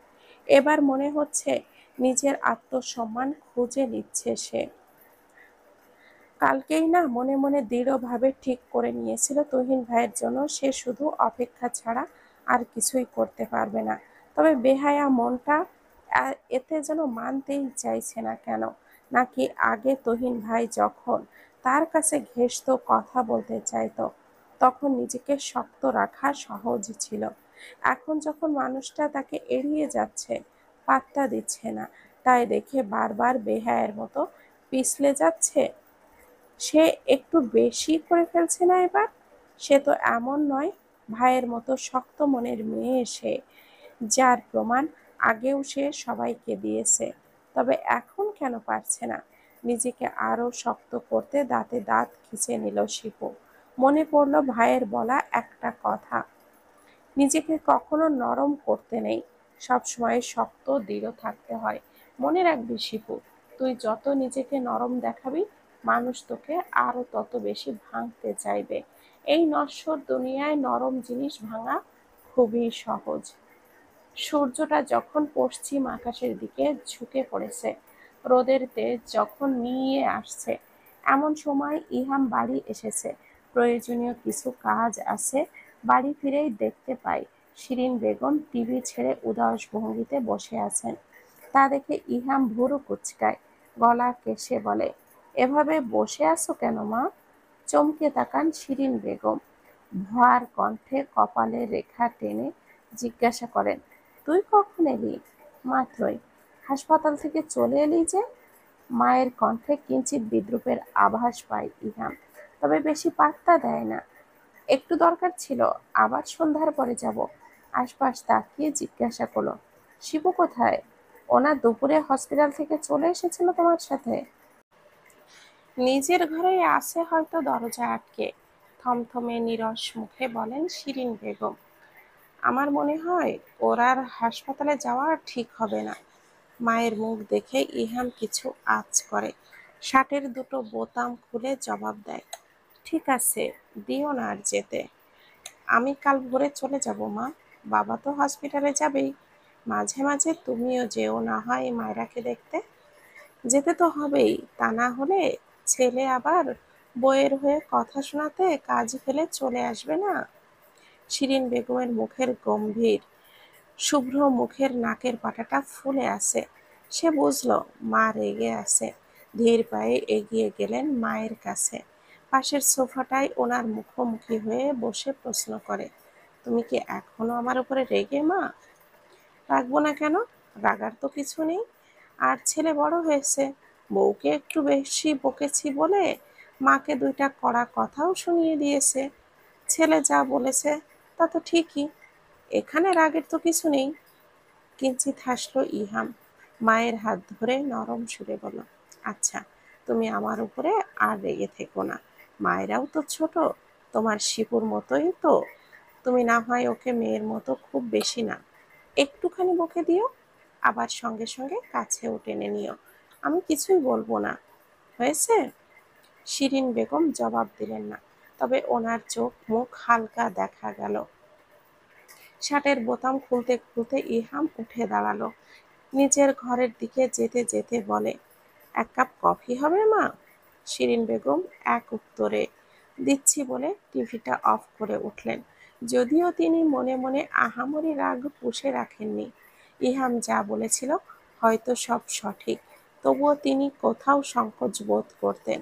এবার মনে হচ্ছে নিজের আত্মসম্মান খুঁজে নিচ্ছে সে। কালকেই না মনে মনে দৃঢ়ভাবে ঠিক করে নিয়েছিল তুহিন ভাইয়ের জন্য সে শুধু অপেক্ষা ছাড়া আর কিছুই করতে পারবে না। তবে বেহায়া মনটা এতে যেন মানতেই চাইছে না কেন। নাকি আগে তুহিন ভাই যখন তার কাছে ঘেঁষতো, কথা বলতে চাইতো, তখন নিজেকে শক্ত রাখা সহজ ছিল। এখন যখন মানুষটা তাকে এড়িয়ে যাচ্ছে, পাত্তা দিচ্ছে না, তাই দেখে বারবার বেহায়ের মতো পিছলে যাচ্ছে। সে একটু বেশি করে ফেলছে না এবার? সে তো এমন নয়, ভাইয়ের মতো শক্ত মনের মেয়ে সে, যার প্রমাণ আগেও সে সবাইকে দিয়েছে। তবে এখন কেন পারছে না নিজেকে আরো শক্ত করতে? দাঁতে দাঁত খিঁচে নিল শিপু। মনে পড়ল ভাইয়ের বলা একটা কথা, নিজেকে কখনো নরম করতে নেই, সবসময় শক্ত দৃঢ় থাকতে হয়। মনে রাখবি শিপু, তুই যত নিজেকে নরম দেখাবি, মানুষ তোকে আরো তত বেশি ভাঙতে চাইবে। এই নশ্বর দুনিয়ায় নরম জিনিস ভাঙা খুবই সহজ। সূর্যটা যখন পশ্চিম আকাশের দিকে ঝুঁকে পড়েছে, রোদের তেজ যখন নিয়ে আসছে, এমন সময় ইহাম বাড়ি এসেছে। প্রয়োজনীয় কিছু কাজ আছে। বাড়ি ফিরেই দেখতে পাই শিরিন বেগম টিভি ছেড়ে উদাস ভঙ্গিতে বসে আছেন। তা দেখে ইহাম ভুরু কুঁচকায়, গলা কেশে বলে, এভাবে বসে আছো কেন মা? চমকে তাকান শিরিন বেগম। ভয়ার কণ্ঠে কপালে রেখা টেনে জিজ্ঞাসা করেন, তুই কখন এলি? মাত্রই। হাসপাতাল থেকে চলে এলি যে? মায়ের কণ্ঠে কিঞ্চিৎ বিদ্রূপের আভাস পায় ইহাম, তবে বেশি পাত্তা দেয় না। একটু দরকার ছিল, আবার সন্ধ্যার পরে যাব। আশপাশ তাকিয়ে জিজ্ঞাসা করলো, শিবু কোথায়? ওনা দুপুরে হসপিটাল থেকে চলে এসেছিল তোমার সাথে? নিজের ঘরেই আছে হয়তো, দরজা আটকে। থমথমে নিরস মুখে বলেন শিরিন বেগম। আমার মনে হয় ওর আর হাসপাতালে যাওয়া ঠিক হবে না। মায়ের মুখ দেখে ইহাম কিছু আঁচ করে, শার্টের দুটো বোতাম খুলে জবাব দেয়, ঠিক আছে, দিও না আর যেতে। আমি কাল ভোরে চলে যাব মা, বাবা তো হসপিটালে যাবেই, মাঝে মাঝে তুমিও যেও না হয় মায়রাকে দেখতে। যেতে তো হবেই, তা না হলে ছেলে আবার বউয়ের হয়ে কথা শোনাতে কাজ ফেলে চলে আসবে না। শিরিন বেগমের মুখের গম্ভীর শুভ্র মুখের নাকের পাটাটা ফুলে আছে। সে বুঝল মা রেগে আছে। ধীর পায়ে এগিয়ে গেলেন মায়ের কাছে। পাশের সোফাটায় ওনার মুখোমুখি হয়ে বসে প্রশ্ন করে, তুমি কি এখনো আমার উপরে রেগে মা? রাখবো না কেন? রাগার তো কিছু নেই। আর ছেলে বড় হয়েছে, বউকে একটু বেশি বকেছি বলে মাকে দুইটা কড়া কথাও শুনিয়ে দিয়েছে। ছেলে যা বলেছে তা তো ঠিকই, এখানে রাগের তো কিছু নেই। কিঞ্চিৎ হাসল ইহাম, মায়ের হাত ধরে নরম সুরে বলল, আচ্ছা, তুমি আমার উপরে আর রেগে থেকো না। মায়েরাও তো ছোট, তোমার শিপুর মতোই তো। তুমি না হয় ওকে মেয়ের মতো খুব বেশি না, একটুখানি বকে দিও, আবার সঙ্গে সঙ্গে কাছেও টেনে নিও, আমি কিছুই বলবো না। হয়েছে? শিরিন বেগম জবাব দিলেন না, তবে ওনার চোখ মুখ হালকা দেখা গেল। শার্টের বোতাম খুলতে খুলতে ইহাম উঠে দাঁড়ালো, নিজের ঘরের দিকে যেতে যেতে বলে, এক কাপ কফি হবে মা? শিরিন বেগম এক উত্তরে দিচ্ছি বলে টিভিটা অফ করে উঠলেন। যদিও তিনি মনে মনে আহামরি রাগ পুষে রাখেননি। ইহাম যা বলেছিল হয়তো সব সঠিক, তবুও তিনি কোথাও সংকোচ বোধ করতেন।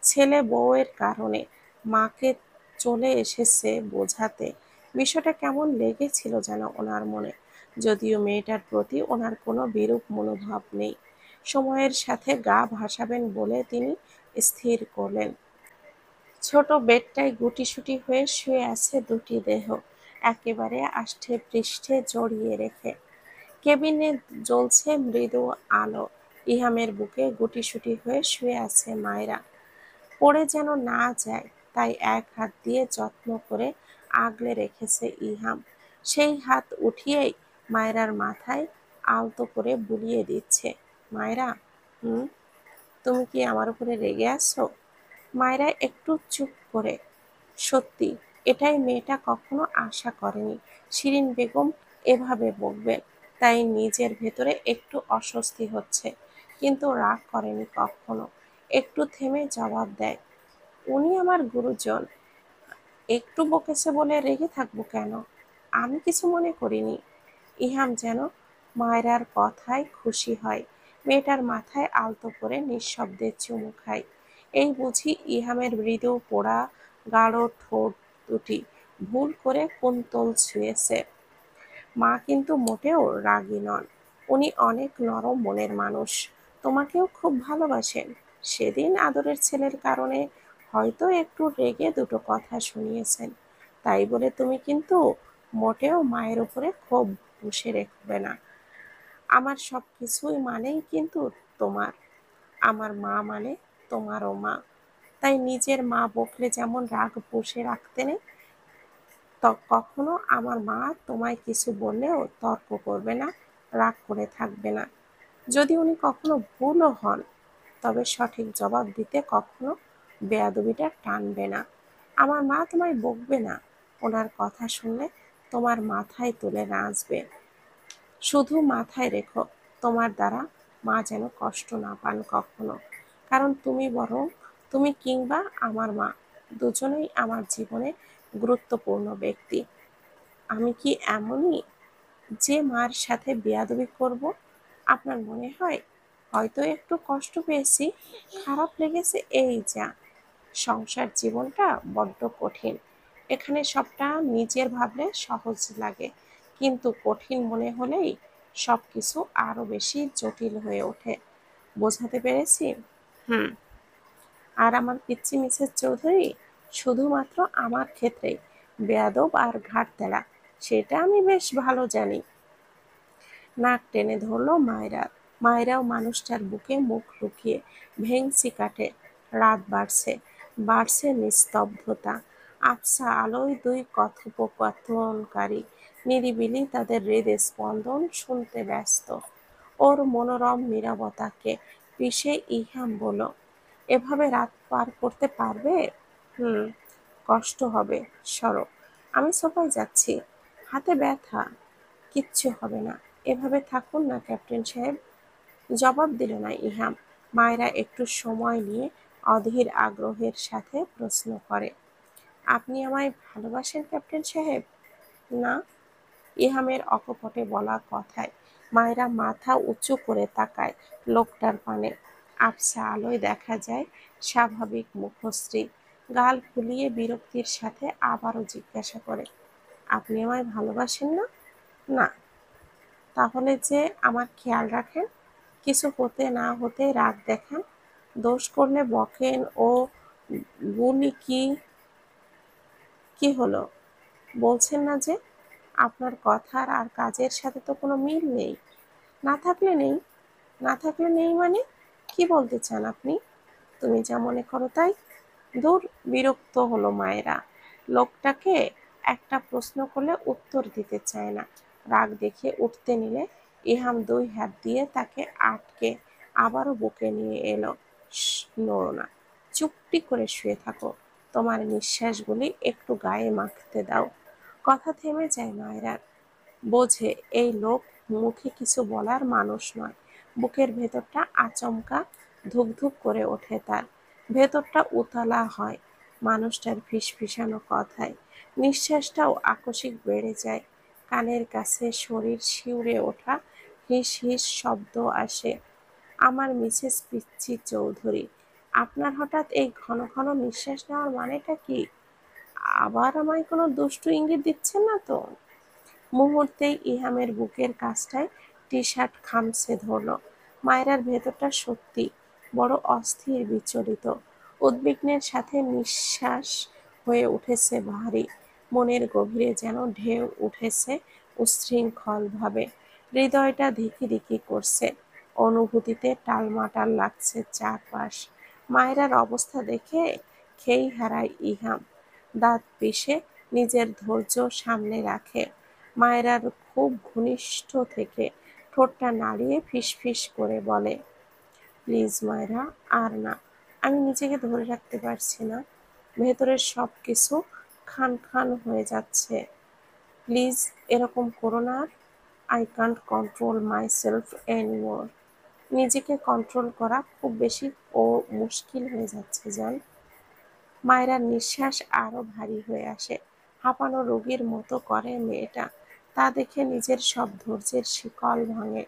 ছেলে বউয়ের কারণে মাকে চলে এসেছে বোঝাতে। বিষয়টা কেমন লেগেছিল যেন ওনার মনে। যদিও মেয়েটার প্রতি ওনার কোনো বিরূপ মনোভাব নেই, সময়ের সাথে গা ভাসাবেন বলে তিনি স্থির করলেন। ছোট বেডটায় গুটিসুটি হয়ে শুয়ে আছে দুটি দেহ, একেবারে আষ্ঠে পৃষ্ঠে জড়িয়ে রেখে। কেবিনে জ্বলছে মৃদু আলো। ইহামের বুকে গুটিসুটি হয়ে শুয়ে আছে মায়রা, পড়ে যেন না যায় তাই এক হাত দিয়ে যত্ন করে আগলে রেখেছে ইহাম। সেই হাত উঠিয়েই মায়রার মাথায় আলতো করে বুলিয়ে দিচ্ছে। মায়রা, হুম, তুমি কি আমার উপরে রেগে আছো? মায়রা একটু চুপ করে। সত্যি, এটাই মেয়েটা কখনো আশা করেনি শিরিন বেগম এভাবে বকবেন। তাই নিজের ভেতরে একটু অস্বস্তি হচ্ছে, কিন্তু রাগ করেনি কখনো। একটু থেমে জবাব দেয়, উনি আমার গুরুজন, একটু বকেছে বলে রেগে থাকবো কেন? আমি কিছু মনে করিনি। ইহাম যেন মায়রার কথায় খুশি হয়, মেয়েটার মাথায় আলতো করে নিঃশব্দে চুমু খায়। এই বুঝি ইহামের মৃদু পোড়া গাঢ় ঠোঁট দুটি ভুল করে কুন্তল ছুঁয়েছে। মা কিন্তু মোটেও রাগী নন, উনি অনেক নরম মনের মানুষ, তোমাকেও খুব ভালোবাসেন। সেদিন আদরের ছেলের কারণে হয়তো একটু রেগে দুটো কথা শুনিয়েছেন, তাই বলে তুমি কিন্তু মোটেও মায়ের উপরে ক্ষোভ পুষে রাখবে না। আমার সব কিছুই মানেই কিন্তু তোমার, আমার মা মানে তোমারও মা। তাই নিজের মা বকলে যেমন রাগ পুষে রাখতে নেই, কখনো আমার মা তোমায় কিছু বললেও তর্ক করবে না, রাগ করে থাকবে না। যদি উনি কখনো ভুলও হন, তবে সঠিক জবাব দিতে কখনো বেয়াদবিটা টানবে না। আমার মা তোমায় বকবে না, ওনার কথা শুনলে তোমার মাথায় তুলে নাচবে। শুধু মাথায় রেখো, তোমার দ্বারা মা যেন কষ্ট না পান কখনো। কারণ তুমি কিংবা আমার মা দুজনেই আমার জীবনে গুরুত্বপূর্ণ ব্যক্তি। আমি কি এমনই যে মার সাথে বেয়াদবি করব? আপনার মনে হয় হয়তো একটু কষ্ট পেয়েছি, খারাপ লেগেছে, এই যা। সংসার জীবনটা বড্ড কঠিন, এখানে সবটা নিজের ভাবলে সহজ লাগে, কিন্তু কঠিন মনে হলেই সবকিছু আরো বেশি জটিল হয়ে ওঠে। বোঝাতে পেরেছি? হুম। আর আমার পিচ্চি মিসেস চৌধুরী শুধুমাত্র আমার ক্ষেত্রেই বেয়াদব আর ঘাট তেড়া, সেটা আমি বেশ ভালো জানি। নাক টেনে ধরল মায়রা। মায়রাও মানুষটার বুকে মুখ লুকিয়ে ভেংচি কাটে। রাত বাড়ছে, বাড়ছে নিস্তব্ধতা। আবছা আলোয় দুই কথোপকথনকারী নিরিবিলি তাদের হৃদস্পন্দন শুনতে ব্যস্ত। ওর মনোরম নীরবতাকে পিষে ইহাম বলল, এভাবে রাত পার করতে পারবে? হুম, কষ্ট হবে। সরো, আমি সোফায় যাচ্ছি, হাতে ব্যথা। কিচ্ছু হবে না, এভাবে থাকুন না ক্যাপ্টেন সাহেব। জবাব দিল না ইহাম। মায়েরা একটু সময় নিয়ে অধীর আগ্রহের সাথে প্রশ্ন করে, আপনি আমায় ভালোবাসেন ক্যাপ্টেন সাহেব? না। ইহামের অকপটে বলা কথায় মায়েরা মাথা উঁচু করে তাকায় লোকটার পানে। আবছা আলোয় দেখা যায় স্বাভাবিক মুখশ্রী। গাল ফুলিয়ে বিরক্তির সাথে আবারও জিজ্ঞাসা করে, আপনি আমায় ভালোবাসেন না? না। তাহলে যে আমার খেয়াল রাখেন, কিছু হতে না হতে রাগ দেখান, দোষ করলে বকেন ও গুলি কি? কি হলো? বলছেন না যে? আপনার কথার আর কাজের সাথে তো কোনো মিল নেই। না থাকলে নেই। না থাকলে নেই মানে? কি বলতে চান আপনি? তুমি যা মনে করো তাই। দূর। বিরক্ত হলো মায়েরা। লোকটাকে একটা প্রশ্ন করলে উত্তর দিতে চায় না। রাগ দেখিয়ে উঠতে নিলে ইহাম দুই হাত দিয়ে তাকে আটকে আবারও বুকে নিয়ে এলো। নড়ো না, চুপটি করে শুয়ে থাকো, তোমার নিঃশ্বাসগুলি একটু গায়ে মাখতে দাও। কথা থেমে যায় মায়েরার। বোঝে এই লোক মুখে কিছু বলার মানুষ নয়। বুকের ভেতরটা আচমকা ধুকধুক করে ওঠে তার। ভেতরটা উতলা হয় মানুষটার ফিসফিসানো কথায়। নিঃশ্বাসটাও আকস্মিক বেড়ে যায়। কানের কাছে শরীর শিউরে ওঠা হিস হিস শব্দ আসে। আমার মিসেস পিচ্চি চৌধুরী, আপনার হঠাৎ এই ঘন ঘন নিঃশ্বাস নেওয়ার মানেটা কি? আবার আমায় কোনো দুষ্টু ইঙ্গিত দিচ্ছেন না তো? মুহূর্তেই ইহামের বুকের কাছটায় টি-শার্ট খামছে ধরল। মায়রার ভেতরটা সত্যি বড় অস্থির, বিচলিত, উদ্বিগ্নের সাথে নিঃশ্বাস হয়ে উঠেছে ভারী। মনের গভীরে যেন ঢেউ উঠেছে উচ্ছৃঙ্খলভাবে। হৃদয়টা ধিকি ধিকি করছে। অনুভূতিতে টালমাটাল লাগছে চারপাশ। মায়রার অবস্থা দেখে খেই হারায় ইহাম। দাঁত পিষে নিজের ধৈর্য সামলে রাখে। মায়রার খুব ঘনিষ্ঠ থেকে ঠোঁটটা নাড়িয়ে ফিসফিস করে বলে, প্লিজ মায়রা, আর না। আমি নিজেকে ধরে রাখতে পারছি না। ভেতরের সব কিছু খান খান হয়ে যাচ্ছে। প্লিজ এরকম করো না আর। I can't control myself anymore. নিজেকে কন্ট্রোল করা খুব বেশি মুশকিল হয়ে যাচ্ছে জান। মায়রার নিঃশ্বাস আরো ভারী হয়ে আসে। হাঁপানো রোগীর মতো করে মেয়েটা। তা দেখে নিজের সব ধৈর্যের শিকল ভাঙে।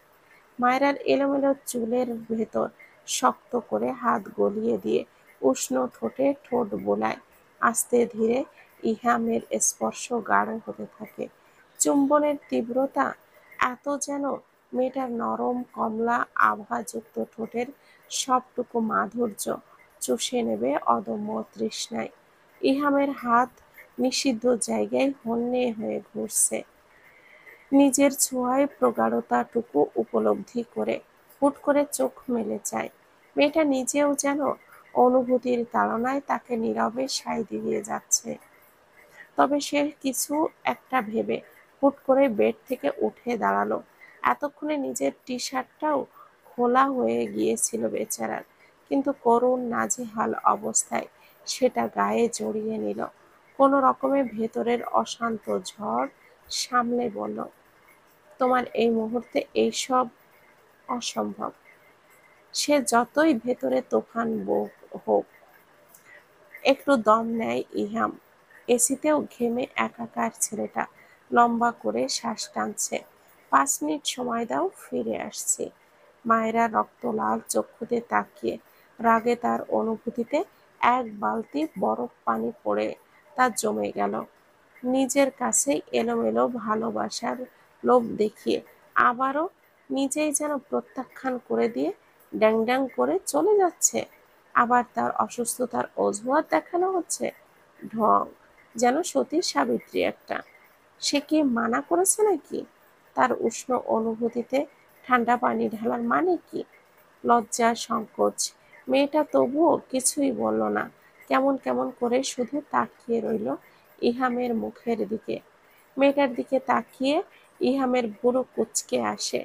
মায়রার এলোমেলো চুলের ভেতর শক্ত করে হাত গলিয়ে দিয়ে উষ্ণ ঠোঁটে ঠোঁট বোলায়। আস্তে ধীরে ইহামের স্পর্শ গাঢ় হতে থাকে। চুম্বনের তীব্রতা এত যেন মেয়েটার নরম কমলা আভাযুক্ত ঠোঁটের সবটুকু মাধুর্য চুষে নেবে অদম্য তৃষ্ণায়। ইহামের হাত নিষিদ্ধ জায়গায় হন্যে হয়ে ঘুরছে নিজের ছোঁয়ায় প্রগাঢ়তাটুকু উপলব্ধি করে। হুট করে চোখ মেলে চায়। মেয়েটা নিজেও যেন অনুভূতির তাড়নায় তাকে নীরবে সায় দিয়ে যাচ্ছে। তবে সে কিছু একটা ভেবে হুট করে বেড থেকে উঠে দাঁড়ালো। এতক্ষণে নিজের টি-শার্টটাও খোলা হয়ে গিয়েছিল বেচারার, কিন্তু করুণ নাজেহাল অবস্থায় সেটা গায়ে জড়িয়ে নিল। কোনো রকমে ভেতরের অশান্ত ঝড় সামলে বলল, তোমার এই মুহূর্তে এইসব অসম্ভব। সে যতই ভেতরে তুফান হোক। একটু দম নেয় ইহাম। এসিতেও ঘেমে একাকার ছেলেটা লম্বা করে শ্বাস টানছে। 5 মিনিট সময় দাও, ফিরে আসছি। মায়েরা রক্তলাল চক্ষুতে তাকিয়ে। রাগে তার অনুভূতিতে এক বালতি বরফ পানি পড়ে তা জমে গেল। নিজের কাছেই এলোমেলো ভালোবাসার লোভ দেখিয়ে আবারও নিজেই যেন প্রত্যাখ্যান করে দিয়ে ড্যাং ড্যাং করে চলে যাচ্ছে। আবার তার অসুস্থতার অজুহাত দেখানো হচ্ছে। ঢং, যেন সতী সাবিত্রী একটা। সে কি মানা করেছে নাকি? তার উষ্ণ অনুভূতিতে ঠান্ডা পানি ঢালার মানে কি? লজ্জা, সংকোচ। মেয়েটা তবুও কিছুই বলল না। কেমন কেমন করে শুধু তাকিয়ে রইল ইহামের মুখের দিকে। মেয়েটার দিকে তাকিয়ে ইহামের ভুরু কুঁচকে আসে।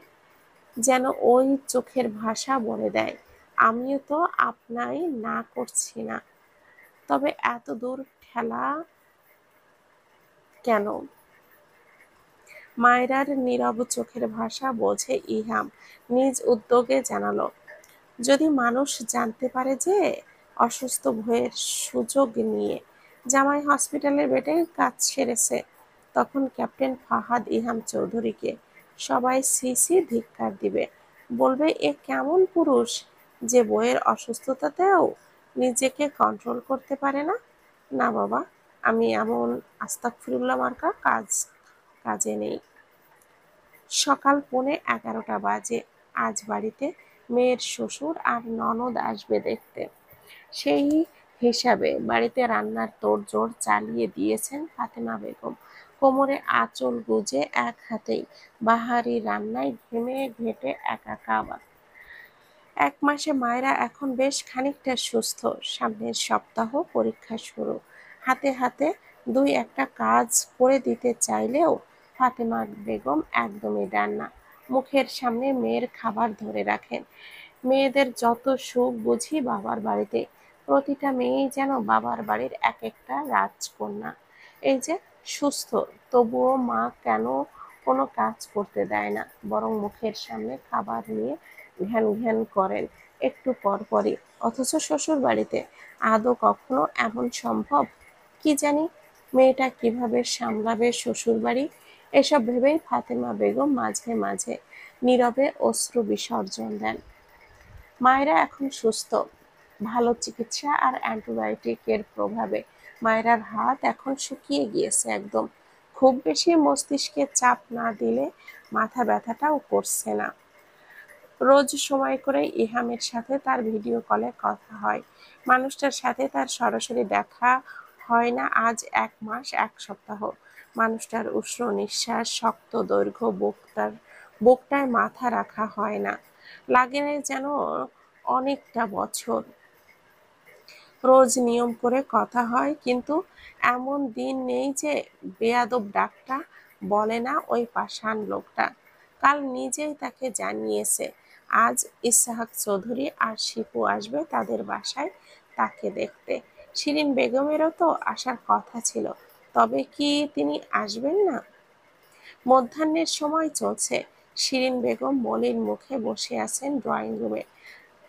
যেন ওই চোখের ভাষা বলে দেয়, আমিও তো আপনাই না করছি না, তবে এত দূর ঠেলা কেন? মায়রার নীরব চোখের ভাষা বোঝে ইহাম, নিজ উদ্যোগে জানালো, যদি মানুষ জানতে পারে যে অসুস্থ ভয়ের সুযোগ নিয়ে জামাই হসপিটালের বেডে কাজ সেরেছে, তখন ক্যাপ্টেন ফাহাদ ইহাম চৌধুরীকে সবাই সিসি ধিক্কার দিবে, বলবে এ কেমন পুরুষ যে বইয়ের অসুস্থতাতেও নিজেকে কন্ট্রোল করতে পারে না। না বাবা, আমি এমন আস্তাগফিরুল্লাহ মার্কা কাজে নেই। সকাল 11:45 বাজে। আজ বাড়িতে মেয়ের শ্বশুর আর ননদ আসবে দেখতে। সেই হিসাবে বাড়িতে রান্নার তোড়জোড় চালিয়ে দিয়েছেন ফাতেমা বেগম। কোমরে আঁচল গুজে এক হাতেই বাহারি রান্নায় ঘেমে ঘেটে একাকার। 1 মাসে মায়েরা এখন বেশ খানিকটা সুস্থ। সামনের সপ্তাহ পরীক্ষা শুরু। হাতে হাতে 2-1টা কাজ করে দিতে চাইলেও ফাতেমা বেগম একদমই দেন না। মুখের সামনে মেয়ের খাবার ধরে রাখেন। মেয়েদের যত সুখ বুঝি বাবার বাড়িতে। প্রতিটা মেয়েই যেন বাবার বাড়ির এক একটা রাজকন্যা। এই যে সুস্থ, তবুও মা কেন কোনো কাজ করতে দেয় না, বরং মুখের সামনে খাবার নিয়ে ঘ্যান ঘ্যান করেন একটু পরপরই। অথচ শ্বশুর বাড়িতে আদৌ কখনো এমন সম্ভব? কি জানি মেয়েটা কিভাবে সামলাবে শ্বশুর বাড়ি। এসব ভেবেই ফাতেমা বেগম মাঝে মাঝে নীরবে অশ্রু বিসর্জন দেন। মায়েরা এখন সুস্থ। ভালো চিকিৎসা আর অ্যান্টিবায়োটিকের প্রভাবে মায়েরার হাত এখন শুকিয়ে গিয়েছে একদম। খুব বেশি মস্তিষ্কে চাপ না দিলে মাথা ব্যথাটাও করছে না। রোজ সময় করে ইহামের সাথে তার ভিডিও কলে কথা হয়। মানুষটার সাথে তার সরাসরি দেখা হয় না আজ 1 মাস 1 সপ্তাহ। মানুষটার উষ্ণ নিঃশ্বাস, শক্ত দৈর্ঘ্য বুকটায় মাথা রাখা হয় না, লাগে যেন অনেকটা বছর। রোজ নিয়ম করে কথা হয়, কিন্তু এমন দিন নেই যে বেয়াদব ডাকটা বলে না ওই পাষাণ লোকটা। কাল নিজেই তাকে জানিয়েছে আজ ইসহাক চৌধুরী আর শিপু আসবে তাদের বাসায় তাকে দেখতে। শিরিন বেগমেরও তো আসার কথা ছিল, তবে কি তিনি আসবেন না? মধ্যাহ্নের সময় চলছে। শিরিন বেগম মলিন মুখে বসে আছেন ড্রয়িং রুমে।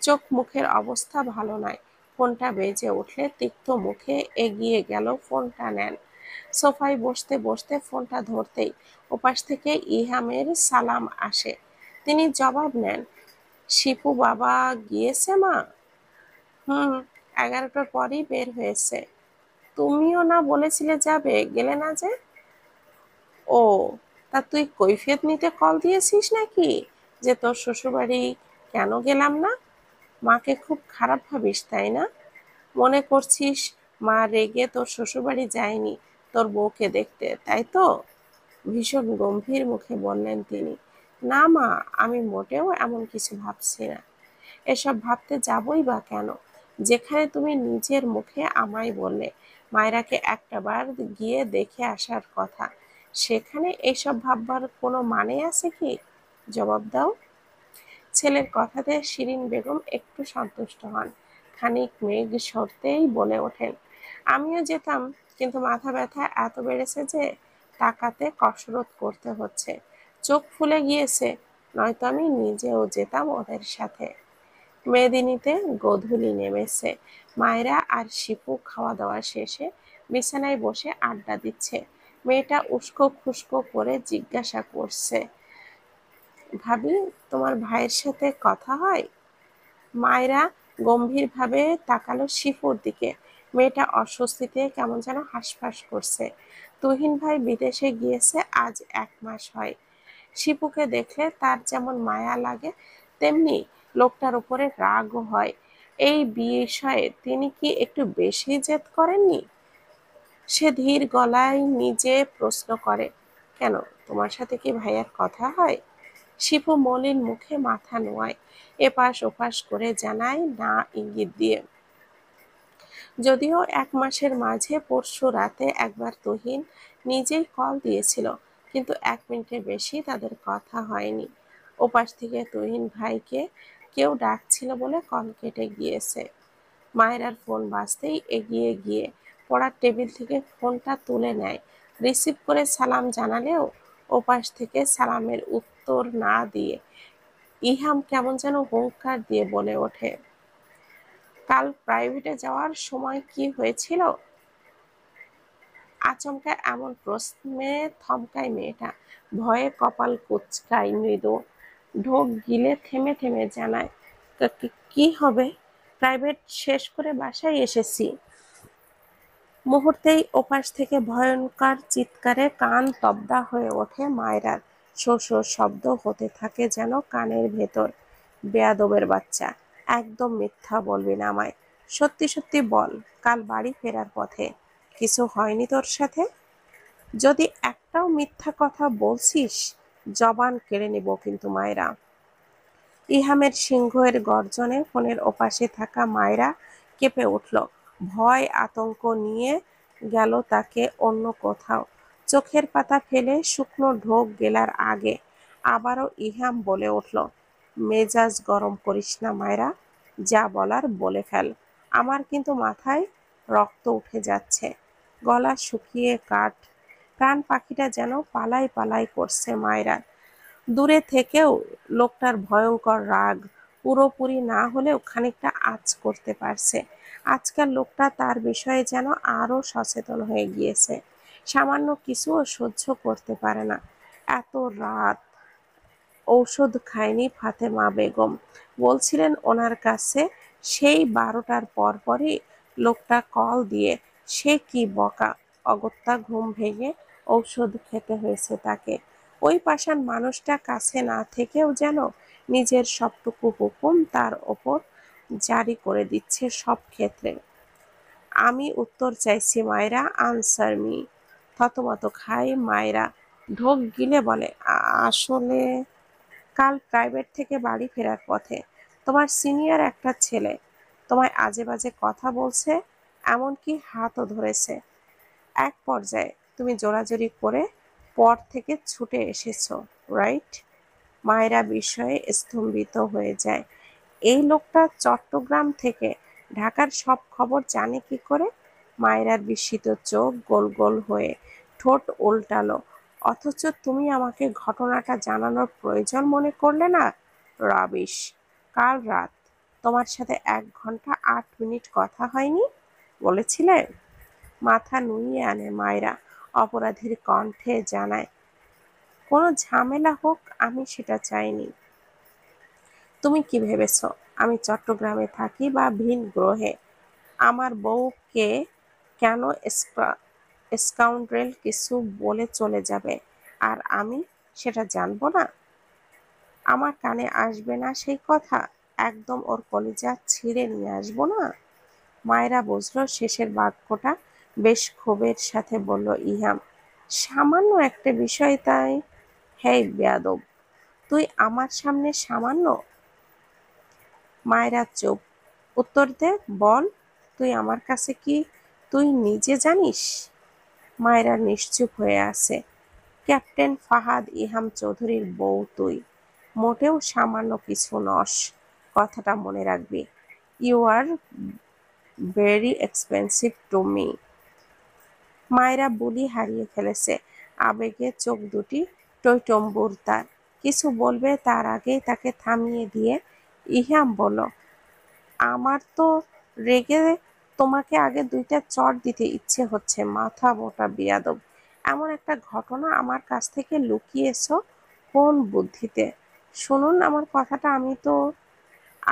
চোখ মুখের অবস্থা ভালো নয়। ফোনটা বেজে উঠলে তিক্ত মুখে এগিয়ে গেল ফোনটা নেন। সোফায় বসতে বসতে ফোনটা ধরতেই ওপাশ থেকে ইহামের সালাম আসে। তিনি জবাব নেন, শিপু বাবা গিয়েছে মা? হুম, 11টার পরই বের হয়েছে। তুমিও না বলেছিলে যাবে, গেলে না যে? ও, তা তুই কৈফিয়ত নিতে কল দিয়েছিস নাকি যে তোর শ্বশুরবাড়ি কেন গেলাম না? মাকে খুব খারাপ ভাবিস তাই না? মনে করছিস মা রেগে তোর শ্বশুরবাড়ি যায়নি তোর বউকে দেখতে, তাই তো? ভীষণ গম্ভীর মুখে বললেন তিনি। না মা, আমি মোটেও এমন কিছু ভাবছি না। এসব ভাবতে যাবই বা কেন, যেখানে তুমি নিজের মুখে আমায় বললে মায়রাকে একটাবার গিয়ে দেখে আসার কথা, সেখানে এসব ভাববার কোনো মানে আছে কি? জবাব দাও। ছেলের কথাতে শিরিন বেগম একটু সন্তুষ্ট হন। খানিক মেঘ সরতেই বলে ওঠেন, আমিও যেতাম, কিন্তু মাথা ব্যথা এত বেড়েছে যে টাকাতে কসরত করতে হচ্ছে। চোখ ফুলে গিয়েছে, নয়তো আমি নিজেও যেতাম ওদের সাথে। মেদিনীতে গোধূলি নেমেছে। মায়েরা আর শিপু খাওয়া দাওয়া শেষে বিছানায় বসে আড্ডা দিচ্ছে। মেয়েটা উস্কো খুস্কো করে জিজ্ঞাসা করছে, ভাবি, তোমার ভাইয়ের সাথে কথা হয়? মায়েরা গম্ভীরভাবে তাকালো শিফুর দিকে। মেয়েটা অস্বস্তিতে কেমন যেন হাঁসফাঁস করছে। তুহিন ভাই বিদেশে গিয়েছে আজ 1 মাস হয়। শিপুকে দেখলে তার যেমন মায়া লাগে, তেমনি লোকটার উপরে রাগও হয়। এই বিষয়ে তিনি কি একটু বেশি জেদ করেননি? সে ধীর গলায় নিজে প্রশ্ন করে, কেন, তোমার সাথে কি ভাইয়ার কথা হয়? শিপু মলিন মুখে মাথা নোয়ায়, এপাশ ওপাশ করে জানায় না ইঙ্গিত দিয়ে। যদিও 1 মাসের মাঝে পরশু রাতে একবার তুহিন নিজেই কল দিয়েছিল, কিন্তু 1 মিনিটের বেশি তাদের কথা হয়নি। ওপাশ থেকে তুহিন ভাইকে কেউ ডাকছিল বলে কল কেটে গিয়েছে। মায়েরার ফোন বাজতেই এগিয়ে গিয়ে পড়ার টেবিল থেকে ফোনটা তুলে নেয়। রিসিভ করে সালাম জানালেও ওপাশ থেকে সালামের উত্তর না দিয়ে ইহাম কেমন যেন হুংকার দিয়ে বলে ওঠে, কাল প্রাইভেটে যাওয়ার সময় কি হয়েছিল? আচমকা এমন প্রশ্নে থমকায় মেয়েটা। ভয়ে কপাল কুঁচকায় মৃদু। ঢোক গিলে থেমে থেমে জানায়, কি হবে? প্রাইভেট শেষ করে বাসায় এসেছি। মুহূর্তেই ওপাশ থেকে ভয়ঙ্কর চিৎকারে কান তব্দা হয়ে ওঠে মায়রার। শো শো শব্দ হতে থাকে যেন কানের ভেতর। বেয়াদবের বাচ্চা, একদম মিথ্যা বলবি না আমায়। সত্যি সত্যি বল, কাল বাড়ি ফেরার পথে কিছু হয়নি তোর সাথে? যদি একটাও মিথ্যা কথা বলছিস জবান কেড়ে নিব কিন্তু মায়রা। ইহামের সিংহের গর্জনে ফোনের ওপাশে থাকা মায়রা কেঁপে উঠল। ভয় আতঙ্ক নিয়ে গেল তাকে অন্য কোথাও। চোখের পাতা ফেলে শুকনো ঢোক গেলার আগে আবারও ইহাম বলে উঠল, মেজাজ গরম করিস না মায়রা, যা বলার বলে ফেল। আমার কিন্তু মাথায় রক্ত উঠে যাচ্ছে, গলা শুকিয়ে কাঠ। প্রাণ পাখিটা যেন পালাই পালাই করছে মায়রা। দূরে থেকেও লোকটার ভয়ঙ্কর রাগ পুরোপুরি না হলেও খানিকটা আঁচ করতে পারছে। আজকাল লোকটা তার বিষয়ে যেন আরো সচেতন হয়ে গিয়েছে। সামান্য কিছুও সহ্য করতে পারে না। এত রাত ঔষধ খায়নি ফাতেমা বেগম। বলছিলেন ওনার কাছে সেই 12টার পরপরই লোকটা কল দিয়ে। সে কি বকা! অগত্যা ঘুম ভেঙে ঔষধ খেতে হয়েছে তাকে। ওই পাষাণ মানুষটা কাছে না থেকেও যেন নিজের সবটুকু হুকুম তার ওপর জারি করে দিচ্ছে সব ক্ষেত্রে। আমি উত্তর চাইছি মায়রা, আনসার মি। থতমত খায় মায়রা। ঢোক গিলে বলে, আসলে কাল প্রাইভেট থেকে বাড়ি ফেরার পথে তোমার সিনিয়র একটা ছেলে তোমায় আজে বাজে কথা বলছে, এমনকি হাতও ধরেছে। এক পর্যায়ে তুমি জোরাজুরি করে পর থেকে ছুটে এসেছো, রাইট? মায়েরা বিস্ময়ে স্তম্ভিত হয়ে যায়। এই লোকটা চট্টগ্রাম থেকে ঢাকার সব খবর জানে কি করে? মায়েরার বিস্মিত চোখ গোল গোল হয়ে ঠোঁট উল্টালো। অথচ তুমি আমাকে ঘটনাটা জানানোর প্রয়োজন মনে করলে না? রাবিশ! কাল রাত তোমার সাথে 1 ঘন্টা 8 মিনিট কথা হয়নি বলেছিলে? মাথা নুইয়ে আনে মায়রা, অপরাধীর কণ্ঠে জানায়, কোনো ঝামেলা হোক আমি সেটা চাইনি। তুমি কি ভেবেছ আমি চট্টগ্রামে থাকি বা ভিন গ্রহে? আমার বউকে কেন স্কাউন্ড্রেল কিছু বলে চলে যাবে আর আমি সেটা জানবো না? আমার কানে আসবে না সেই কথা? একদম ওর কলিজা ছিঁড়ে নিয়ে আসবো না? মায়েরা বুঝলো শেষের বাক্যটা বেশ ক্ষোভের সাথে বলল ইহাম, সামান্য একটা বিষয় তাই? হেই বেয়াদব, তুই আমার সামনে সামান্য? মায়েরা চুপ। উত্তর দে, বল, তুই আমার কাছে কি তুই নিজে জানিস? মায়েরা নিশ্চুপ হয়ে আছে। ক্যাপ্টেন ফাহাদ ইহাম চৌধুরীর বউ তুই। মোটেও সামান্য কিছু নস, কথাটা মনে রাখবি। You are very expensive to me. মায়েরা বুলি হারিয়ে ফেলেছে। আবেগে চোখ দুটি টইটম্বুর তার। কিছু বলবে তার আগেই তাকে থামিয়ে দিয়ে ইহাম বলল, আমার তো রেগে তোমাকে আগে 2টা চড় দিতে ইচ্ছে হচ্ছে, মাথা মোটা বেয়াদব। এমন একটা ঘটনা আমার কাছ থেকে লুকিয়েছ কোন বুদ্ধিতে? শুনুন আমার কথাটা,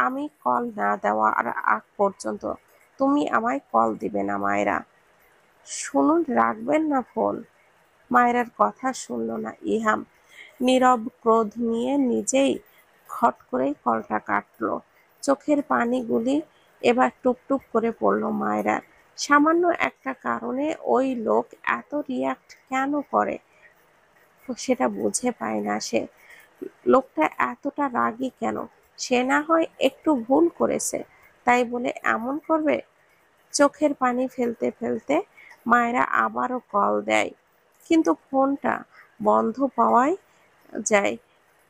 আমি কল না দেওয়ার আগ পর্যন্ত তুমি আমায় কল দিবে না মায়েরা। শুনুন, রাখবেন না ফোন। মায়েরার কথা শুনল না ইহাম। নীরব ক্রোধ নিয়ে নিজেই খট করেই কলটা কাটল। চোখের পানিগুলি এবার টুপটুপ করে পড়ল মায়েরার। সামান্য একটা কারণে ওই লোক এত রিয়াক্ট কেন করে সেটা বুঝে পায় না সে। লোকটা এতটা রাগী কেন? সে না হয় একটু ভুল করেছে, তাই বলে এমন করবে? চোখের পানি ফেলতে ফেলতে মায়েরা আবারও কল দেয়, কিন্তু ফোনটা বন্ধ পাওয়ায় যায়।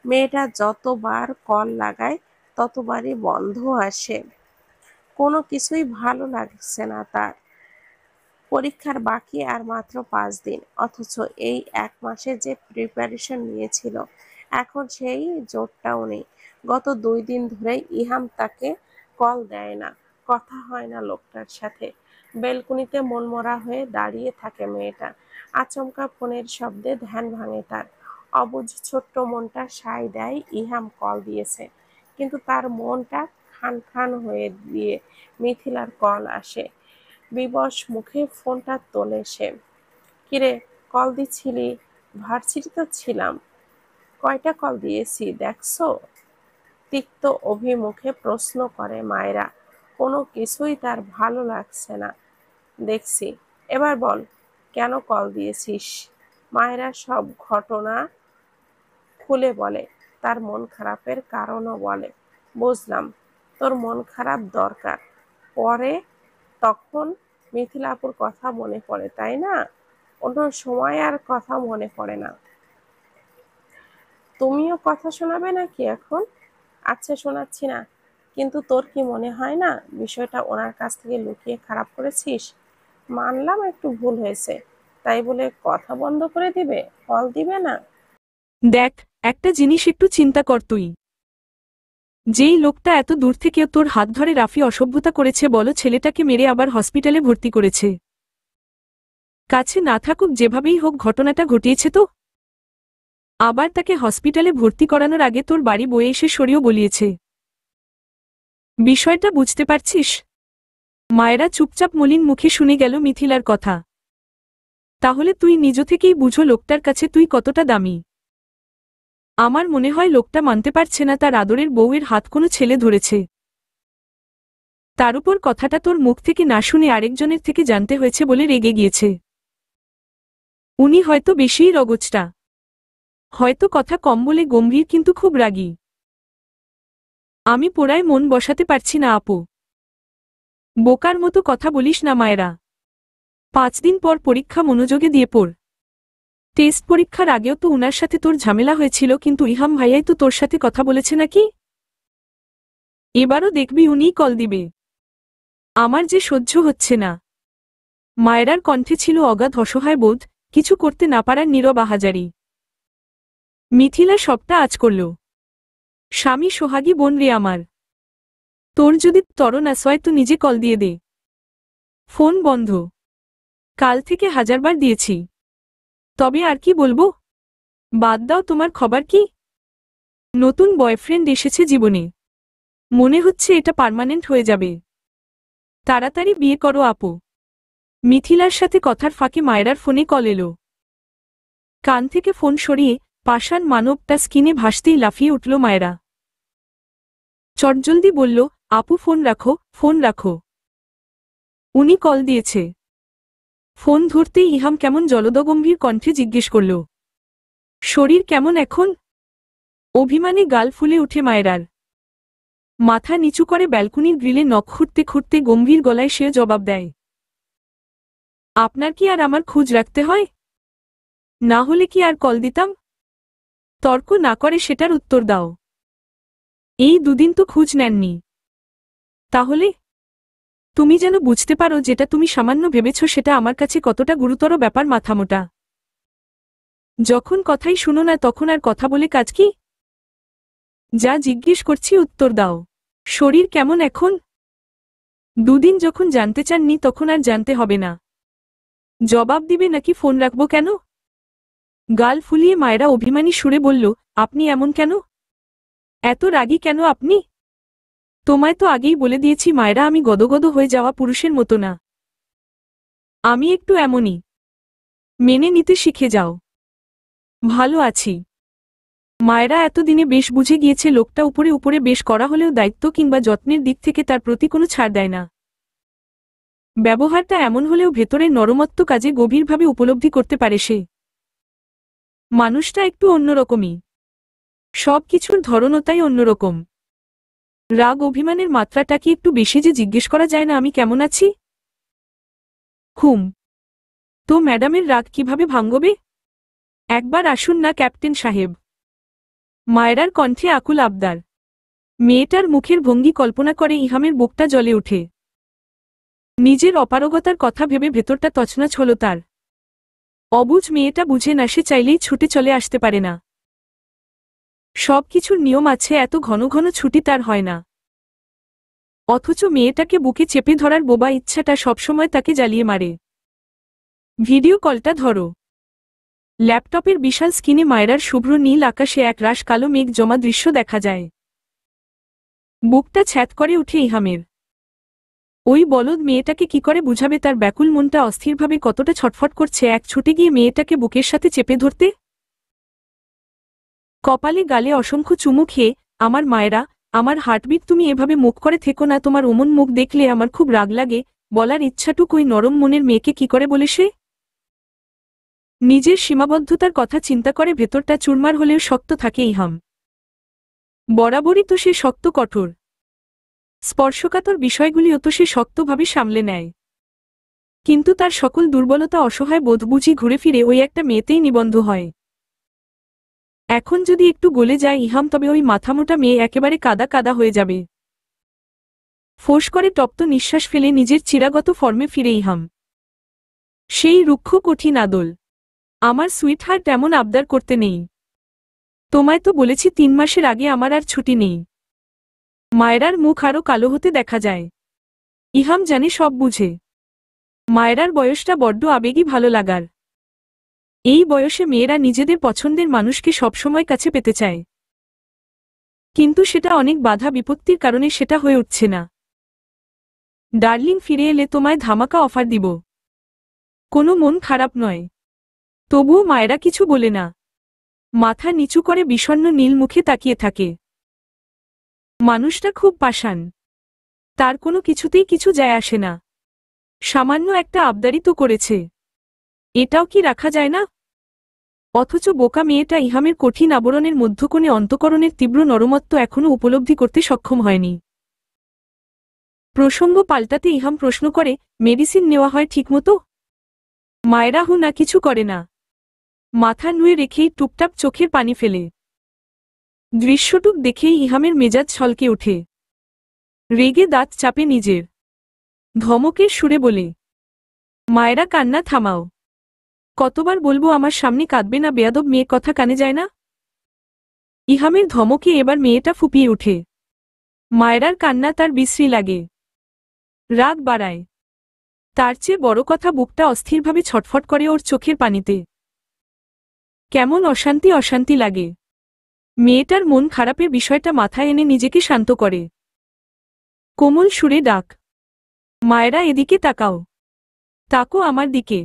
মেয়েটা যতবার কল লাগায় ততবারই বন্ধ আসে। কোনো কিছুই ভালো লাগছে না তার। পরীক্ষার বাকি আর মাত্র 5 দিন, অথচ এই 1 মাসে যে প্রিপারেশন নিয়েছিল এখন সেই জোরটাও নেই। গত 2 দিন ধরে ইহাম তাকে কল দেয় না, কথা হয় না লোকটার সাথে। বেলকুনিতে মনমরা হয়ে দাঁড়িয়ে থাকে মেয়েটা। আচমকা ফোনের শব্দে ধ্যান ভাঙে তার। অবুঝ ছোট্ট মনটা সায় দেয় ইহাম কল দিয়েছে, কিন্তু তার মনটা খান খান হয়ে দিয়ে মিথিলার কল আসে। বিবশ মুখে ফোনটা তোলে সে। কিরে, কল দিছিলি? ভার্সিটিতে ছিলাম। কয়টা কল দিয়েছি দেখছো? তিক্ত অভিমুখে প্রশ্ন করে মায়েরা। কোনো কিছুই তার ভালো লাগছে না। দেখছি। এবার বল, কেন কল দিয়েছিস? মায়েরা সব ঘটনা খুলে বলে, তার মন খারাপের কারণও বলে। বুঝলাম, তোর মন খারাপ দরকার পরে, তখন মিথিলা আপুর কথা মনে পড়ে, তাই না? অন্য সময় আর কথা মনে পড়ে না। তুমিও কথা শোনাবে নাকি এখন? আচ্ছা, শোনাচ্ছি না। কিন্তু তোর কি মনে হয় না বিষয়টা ওনার কাছ থেকে লুকিয়ে খারাপ করেছিস? মানলাম একটু ভুল হয়েছে, তাই বলে কথা বন্ধ করে দিবে, কল দিবে না? দেখ, একটা জিনিস একটু চিন্তা কর তুই। যেই লোকটা এত দূর থেকে তোর হাত ধরে রাফি অসভ্যতা করেছে বলো, ছেলেটাকে মেরে আবার হসপিটালে ভর্তি করেছে। কাছে না থাকুক, যেভাবেই হোক ঘটনাটা ঘটিয়েছে তো। আবার তাকে হসপিটালে ভর্তি করানোর আগে তোর বাড়ি বয়ে এসে সরিয়েও বলিয়েছে। বিষয়টা বুঝতে পারছিস? মায়েরা চুপচাপ মলিন মুখে শুনে গেল মিথিলার কথা। তাহলে তুই নিজ থেকেই বুঝো লোকটার কাছে তুই কতটা দামি। আমার মনে হয় লোকটা মানতে পারছে না তার আদরের বউয়ের হাত কোনো ছেলে ধরেছে। তার উপর কথাটা তোর মুখ থেকে না শুনে আরেকজনের থেকে জানতে হয়েছে বলে রেগে গিয়েছে। উনি হয়তো বেশিই রগচটা। হয়তো কথা কম বলে গম্ভীর, কিন্তু খুব রাগী। আমি পোড়ায় মন বসাতে পারছি না আপু। বোকার মতো কথা বলিস না মায়েরা। 5 দিন পর পরীক্ষা, মনোযোগে দিয়ে পড়। টেস্ট পরীক্ষার আগেও তো উনার সাথে তোর ঝামেলা হয়েছিল, কিন্তু ইহাম ভাইয়াই তো তোর সাথে কথা বলেছে নাকি? এবারও দেখবি উনিই কল দিবে। আমার যে সহ্য হচ্ছে না। মায়েরার কণ্ঠে ছিল অগাধ অসহায় বোধ, কিছু করতে না পারার নীরব আহাজারি। মিথিলা সবটা আজ করল। স্বামী সোহাগী বোন রে আমার। তোর যদি তরণ আসয় তো নিজে কল দিয়ে দে। ফোন বন্ধ। কাল থেকে 1000বার দিয়েছি। তবে আর কি বলবো? বাদ দাও, তোমার খবর কি? নতুন বয়ফ্রেন্ড এসেছে জীবনে। মনে হচ্ছে এটা পার্মানেন্ট হয়ে যাবে। তাড়াতাড়ি বিয়ে করো আপু। মিথিলার সাথে কথার ফাঁকে মায়েরার ফোনে কল এলো। কান থেকে ফোন সরিয়ে পাষাণ মানবটা স্কিনে ভাসতেই লাফিয়ে উঠল মায়েরা। চটজলদি বলল, আপু ফোন রাখো, ফোন রাখো। উনি কল দিয়েছে। ফোন ধরতেই ইহাম কেমন জলদগম্ভীর কণ্ঠে জিজ্ঞেস করল, শরীর কেমন এখন? অভিমানে গাল ফুলে উঠে মায়েরার। মাথা নিচু করে ব্যালকনির গ্রিলে নখ খুঁড়তে খুঁড়তে গম্ভীর গলায় সে জবাব দেয়, আপনার কি আর আমার খোঁজ রাখতে হয়? না হলে কি আর কল দিতাম? তর্ক না করে সেটার উত্তর দাও। এই 2 দিন তো খোঁজ নেননি। তাহলে? তুমি যেন বুঝতে পারো যেটা তুমি সামান্য ভেবেছ সেটা আমার কাছে কতটা গুরুতর ব্যাপার। মাথামোটা যখন কথাই শুনো না তখন আর কথা বলে কাজ কি? যা জিজ্ঞেস করছি উত্তর দাও। শরীর কেমন এখন? 2 দিন যখন জানতে চাননি তখন আর জানতে হবে না। জবাব দিবে নাকি ফোন রাখবো কেন? গাল ফুলিয়ে মায়েরা অভিমানী সুরে বলল, আপনি এমন কেন? এত রাগী কেন আপনি? তোমায় তো আগেই বলে দিয়েছি মায়েরা, আমি গদগদ হয়ে যাওয়া পুরুষের মতো না। আমি একটু এমনই। মেনে নিতে শিখে যাও। ভালো আছি। মায়েরা এতদিনে বেশ বুঝে গিয়েছে লোকটা উপরে উপরে বেশ করা হলেও দায়িত্ব কিংবা যত্নের দিক থেকে তার প্রতি কোনো ছাড় দেয় না। ব্যবহারটা এমন হলেও ভেতরের নরমত্ব কাজে গভীরভাবে উপলব্ধি করতে পারে সে। মানুষটা একটু অন্যরকমই। সব কিছুর ধরনও তাই অন্যরকম। রাগ অভিমানের মাত্রাটা কি একটু বেশি যে জিজ্ঞেস করা যায় না আমি কেমন আছি? হুম। তো ম্যাডামের রাগ কিভাবে ভাঙবে? একবার আসুন না ক্যাপ্টেন সাহেব। মায়রার কণ্ঠে আকুল আবদার। মেয়েটার মুখের ভঙ্গি কল্পনা করে ইহামের বুকটা জ্বলে ওঠে। নিজের অপারগতার কথা ভেবে ভেতরটা তছনছ হল তার। অবুঝ মেয়েটা বুঝে না, সে চাইলেই ছুটে চলে আসতে পারে না। সবকিছুর নিয়ম আছে, এত ঘন ঘন ছুটি তার হয় না। অথচ মেয়েটাকে বুকে চেপে ধরার বোবা ইচ্ছাটা সবসময় তাকে জ্বালিয়ে মারে। ভিডিও কলটা ধরো। ল্যাপটপের বিশাল স্ক্রিনে মায়রার শুভ্র নীল আকাশে এক রাশ কালো মেঘ জমা দৃশ্য দেখা যায়। বুকটা ছ্যাঁত করে উঠে ইহামের। ওই বলদ মেয়েটাকে কি করে বুঝাবে তার ব্যাকুল মনটা অস্থিরভাবে কতটা ছটফট করছে। এক ছুটে গিয়ে মেয়েটাকে বুকের সাথে চেপে ধরতে, কপালে গালে অসংখ্য চুমু খেয়ে, আমার মায়েরা, আমার হার্টবিট, তুমি এভাবে মুখ করে থেকো না, তোমার অমন মুখ দেখলে আমার খুব রাগ লাগে, বলার ইচ্ছাটুকু ওই নরম মনের মেয়েকে কি করে বলে সে? নিজের সীমাবদ্ধতার কথা চিন্তা করে ভেতরটা চুরমার হলেও শক্ত থাকে ইহাম। বরাবরই তো সে শক্ত কঠোর। স্পর্শকাতর বিষয়গুলিও তো সে শক্তভাবে সামলে নেয়। কিন্তু তার সকল দুর্বলতা অসহায় বোধ বুঝি ঘুরে ফিরে ওই একটা মেয়েতেই নিবন্ধ হয়। এখন যদি একটু গলে যায় ইহাম, তবে ওই মাথামোটা মেয়ে একেবারে কাদা কাদা হয়ে যাবে। ফোঁস করে তপ্ত নিঃশ্বাস ফেলে নিজের চিরাগত ফর্মে ফিরে ইহাম। সেই রুক্ষ কঠিন আদল। আমার সুইটহার্ট, এমন আবদার করতে নেই। তোমায় তো বলেছি 3 মাসের আগে আমার আর ছুটি নেই। মায়রার মুখ আরও কালো হতে দেখা যায়। ইহাম জানে, সব বুঝে। মায়রার বয়সটা বড্ড আবেগী ভালো লাগার। এই বয়সে মেয়েরা নিজেদের পছন্দের মানুষকে সবসময় কাছে পেতে চায়। কিন্তু সেটা অনেক বাধা বিপত্তির কারণে সেটা হয়ে উঠছে না। ডার্লিং, ফিরে এলে তোমায় ধামাকা অফার দিব। কোনো মন খারাপ নয়। তবুও মায়েরা কিছু বলে না। মাথা নিচু করে বিষণ্ণ নীল মুখে তাকিয়ে থাকে। মানুষটা খুব পাষাণ। তার কোনো কিছুতেই কিছু যায় আসে না। সামান্য একটা আবদারই তো করেছে, এটাও কি রাখা যায় না? অথচ বোকা মেয়েটা ইহামের কঠিন আবরণের মধ্যকোণে অন্তঃকরণের তীব্র নরমত্ব এখনও উপলব্ধি করতে সক্ষম হয়নি। প্রসঙ্গ পাল্টাতে ইহাম প্রশ্ন করে, মেডিসিন নেওয়া হয় ঠিকমতো? মায়েরা না কিছু করে না। মাথা নুয়ে রেখেই টুপটাপ চোখের পানি ফেলে। দৃশ্যটুক দেখেই ইহামের মেজাজ ছলকে ওঠে। রেগে দাঁত চাপে নিজের। ধমকের সুরে বলে, মায়েরা, কান্না থামাও। কতবার বলবো আমার সামনে কাঁদবে না, বেয়াদব মেয়ে, কথা কানে যায় না? ইহামের ধমকে এবার মেয়েটা ফুপিয়ে ওঠে। মায়েরার কান্না তার বিশ্রী লাগে। রাগ বাড়ায়। তার চেয়ে বড় কথা, বুকটা অস্থিরভাবে ছটফট করে ওর চোখের পানিতে। কেমন অশান্তি অশান্তি লাগে। মেয়েটার মন খারাপের বিষয়টা মাথায় এনে নিজেকে শান্ত করে। কোমল সুরে ডাক, মায়েরা, এদিকে তাকাও। তাকো আমার দিকে।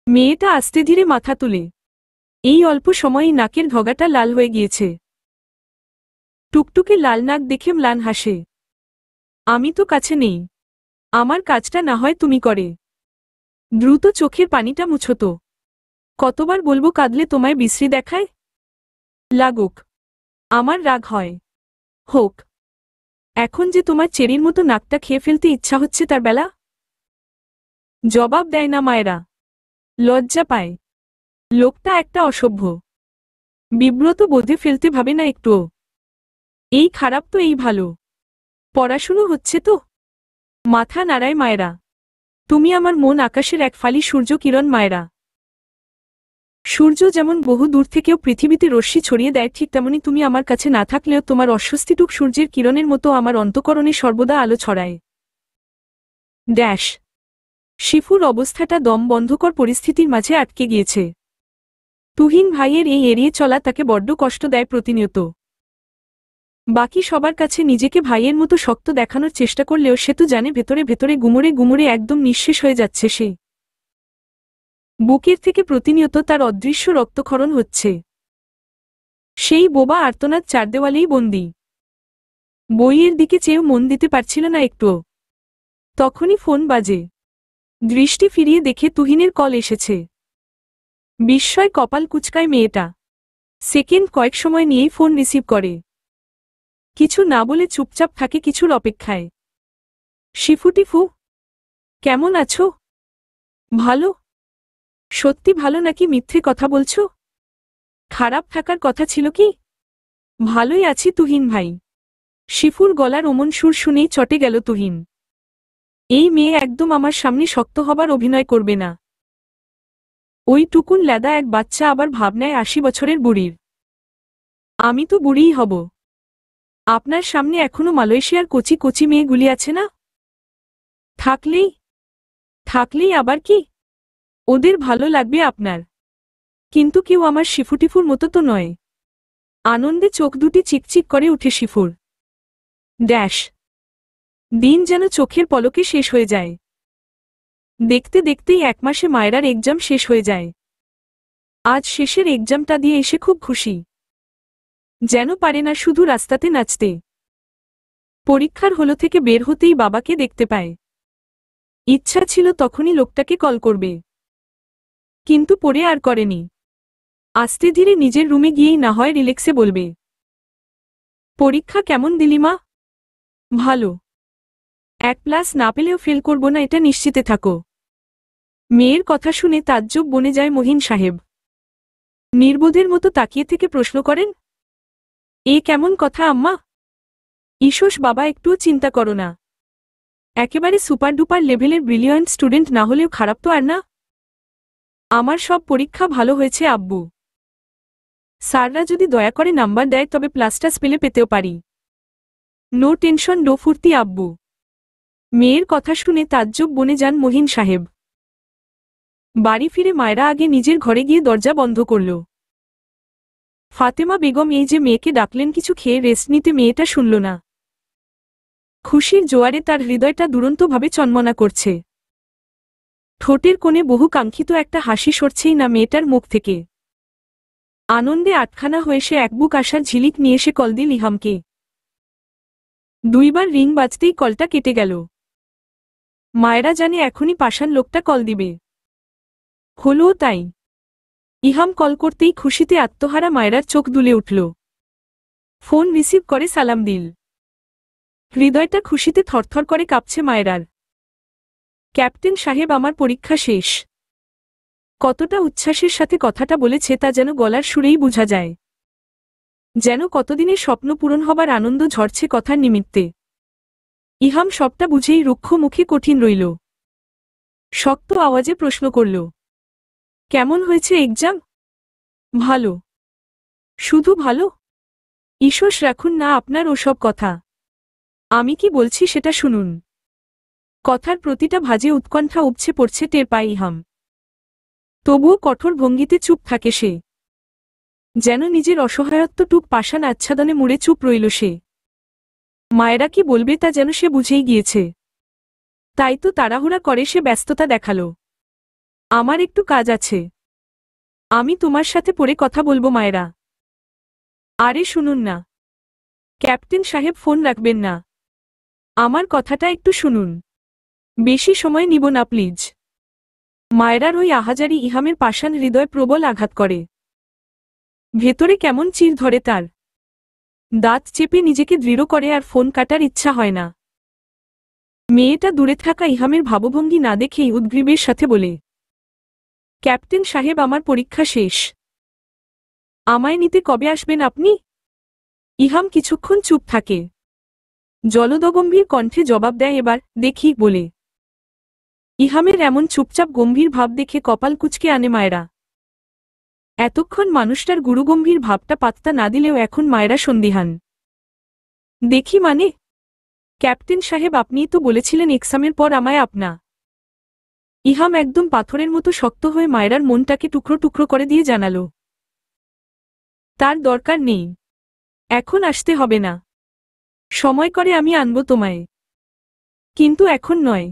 মেয়েটা আস্তে ধীরে মাথা তুলে। এই অল্প সময়েই নাকের ধগাটা লাল হয়ে গিয়েছে। টুকটুকে লাল নাক দেখে ম্লান হাসে। আমি তো কাছে নেই। আমার কাজটা না হয় তুমি করে। দ্রুত চোখের পানিটা মুছো তো। কতবার বলবো কাঁদলে তোমায় বিশ্রী দেখায়? লাগুক। আমার রাগ হয়। হোক। এখন যে তোমার চেরির মতো নাকটা খেয়ে ফেলতে ইচ্ছা হচ্ছে তার বেলা? জবাব দেয় না মায়েরা। লজ্জা পায়। লোকটা একটা অসভ্য। বিব্রত বোধে ফেলতে ভাবে না একটুও। এই খারাপ তো এই ভালো। পড়াশুনো হচ্ছে তো? মাথা নাড়ায় মায়েরা। তুমি আমার মন আকাশের এক ফালি সূর্য কিরণ মায়েরা। সূর্য যেমন বহু দূর থেকেও পৃথিবীতে রশ্মি ছড়িয়ে দেয়, ঠিক তেমনি তুমি আমার কাছে না থাকলেও তোমার অস্বস্তিটুক সূর্যের কিরণের মতো আমার অন্তঃকরণে সর্বদা আলো ছড়ায়। ড্যাশ। শিফুর অবস্থাটা দম বন্ধকর পরিস্থিতির মাঝে আটকে গিয়েছে। তুহিন ভাইয়ের এই এড়িয়ে চলা তাকে বড্ড কষ্ট দেয় প্রতিনিয়ত। বাকি সবার কাছে নিজেকে ভাইয়ের মতো শক্ত দেখানোর চেষ্টা করলেও সে তো জানে ভেতরে ভেতরে গুমরে গুমরে একদম নিঃশেষ হয়ে যাচ্ছে সে। বুকের থেকে প্রতিনিয়ত তার অদৃশ্য রক্তক্ষরণ হচ্ছে। সেই বোবা আর্তনাদ চারদেওয়ালেই বন্দী। বইয়ের দিকে চেয়েও মন দিতে পারছিল না একটুও। তখনই ফোন বাজে। দৃষ্টি ফিরিয়ে দেখে তুহিনের কল এসেছে। বিস্ময় কপাল কুঁচকায় মেয়েটা। সেকেন্ড কয়েক সময় নিয়েই ফোন রিসিভ করে। কিছু না বলে চুপচাপ থাকে কিছুর অপেক্ষায়। শিফু, টিফু, কেমন আছো? ভালো। সত্যি ভালো নাকি মিথ্যে কথা বলছো? খারাপ থাকার কথা ছিল কি? ভালোই আছি তুহিন ভাই। শিফুর গলার অমন সুর শুনেই চটে গেল তুহিন। এই মেয়ে একদম আমার সামনে শক্ত হবার অভিনয় করবে না। ওই টুকুন ল্যাদা এক বাচ্চা আবার ভাবনায় ৮০ বছরের বুড়ির। আমি তো বুড়িই হব। আপনার সামনে এখনো মালয়েশিয়ার কচি কচি মেয়েগুলি আছে না? থাকলেই থাকলেই আবার কি? ওদের ভালো লাগবে আপনার। কিন্তু কেউ আমার শিফুটিফুর মতো তো নয়। আনন্দে চোখ দুটি চিকচিক করে উঠে শিফুর। ড্যাশ। দিন যেন চোখের পলকে শেষ হয়ে যায়। দেখতে দেখতেই ১ মাসে মায়রার এক্সাম শেষ হয়ে যায়। আজ শেষের এক্সামটা দিয়ে এসে খুব খুশি। যেন পারে না শুধু রাস্তাতে নাচতে। পরীক্ষার হলো থেকে বের হতেই বাবাকে দেখতে পায়। ইচ্ছা ছিল তখনই লোকটাকে কল করবে, কিন্তু পরে আর করেনি। আস্তে ধীরে নিজের রুমে গিয়েই না হয় রিল্যাক্সে বলবে। পরীক্ষা কেমন দিলি মা? ভালো। ১+ না পেলেও ফেল করব না এটা নিশ্চিতে থাকো। মেয়ের কথা শুনে তাজ্জব বনে যায় মহিন সাহেব। নির্বোধের মতো তাকিয়ে থেকে প্রশ্ন করেন, এ কেমন কথা আম্মা? ঈশোস বাবা একটুও চিন্তা করো না। একেবারে সুপার ডুপার লেভেলের ব্রিলিয়ান্ট স্টুডেন্ট না হলেও খারাপ তো আর না। আমার সব পরীক্ষা ভালো হয়েছে আব্বু। স্যাররা যদি দয়া করে নাম্বার দেয় তবে প্লাসটা পেলে পেতেও পারি। নো টেনশন নো ফুর্তি আব্বু। মেয়ের কথা শুনে তাজ্জব বনে যান মহিন সাহেব। বাড়ি ফিরে মায়রা আগে নিজের ঘরে গিয়ে দরজা বন্ধ করল। ফাতেমা বেগম এই যে মেয়েকে ডাকলেন কিছু খেয়ে রেস্ট নিতে, মেয়েটা শুনল না। খুশির জোয়ারে তার হৃদয়টা দুরন্তভাবে চন্মনা করছে। ঠোঁটের কোণে বহু কাঙ্ক্ষিত একটা হাসি সরছেই না মেয়েটার মুখ থেকে। আনন্দে আটখানা হয়ে সে এক বুক আশার ঝিলিক নিয়ে এসে কল দিল ইহামকে। ২ বার রিং বাজতেই কলটা কেটে গেল। মায়েরা জানে এখনই পাষাণ লোকটা কল দিবে। হলোও তাই। ইহাম কল করতেই খুশিতে আত্মহারা মায়েরার চোখ দুলে উঠল। ফোন রিসিভ করে সালাম দিল। হৃদয়টা খুশিতে থরথর করে কাঁপছে মায়েরার। ক্যাপ্টেন সাহেব আমার পরীক্ষা শেষ। কতটা উচ্ছ্বাসের সাথে কথাটা বলেছে তা যেন গলার সুরেই বোঝা যায়। যেন কতদিনের স্বপ্ন পূরণ হবার আনন্দ ঝরছে কথার নিমিত্তে। ইহাম সবটা বুঝেই রুক্ষ মুখে কঠিন রইল। শক্ত আওয়াজে প্রশ্ন করল, কেমন হয়েছে এক্সাম? ভালো। শুধু ভালো? ঈশোস রাখুন না আপনার ওসব কথা। আমি কি বলছি সেটা শুনুন। কথার প্রতিটা ভাঁজে উৎকণ্ঠা উপছে পড়ছে টের পায় ইহাম। তবুও কঠোর ভঙ্গিতে চুপ থাকে সে। যেন নিজের অসহায়ত্বটুক পাষাণ আচ্ছাদনে মুড়ে চুপ রইল সে। মায়েরা কি বলবে তা যেন সে বুঝেই গিয়েছে। তাই তো তাড়াহুড়া করে সে ব্যস্ততা দেখালো। আমার একটু কাজ আছে। আমি তোমার সাথে পরে কথা বলবো মায়েরা। আরে শুনুন না। ক্যাপ্টেন সাহেব ফোন রাখবেন না। আমার কথাটা একটু শুনুন। বেশি সময় নিব না প্লিজ। মায়েরার ওই আহাজারি ইহামের পাষাণ হৃদয় প্রবল আঘাত করে। ভেতরে কেমন চির ধরে তার। দাঁত চেপে নিজেকে দৃঢ় করে আর ফোন কাটার ইচ্ছা হয় না। মেয়েটা দূরে থাকা ইহামের ভাবভঙ্গি না দেখেই উদ্গ্রীবের সাথে বলে, ক্যাপ্টেন সাহেব আমার পরীক্ষা শেষ। আমায় নিতে কবে আসবেন আপনি? ইহাম কিছুক্ষণ চুপ থাকে। জলদগম্ভীর কণ্ঠে জবাব দেয় এবার দেখি বলে। ইহামের এমন চুপচাপ গম্ভীর ভাব দেখে কপাল কুঁচকে আনে মায়েরা। এতক্ষণ মানুষটার গুরুগম্ভীর ভাবটা পাত্তা না দিলেও এখন মায়েরা সন্দিহান। দেখি মানে? ক্যাপ্টেন সাহেব আপনিই তো বলেছিলেন এক্সামের পর আমায় আপনা। ইহাম একদম পাথরের মতো শক্ত হয়ে মায়েরার মনটাকে টুকরো টুকরো করে দিয়ে জানালো, তার দরকার নেই। এখন আসতে হবে না। সময় করে আমি আনব তোমায়। কিন্তু এখন নয়।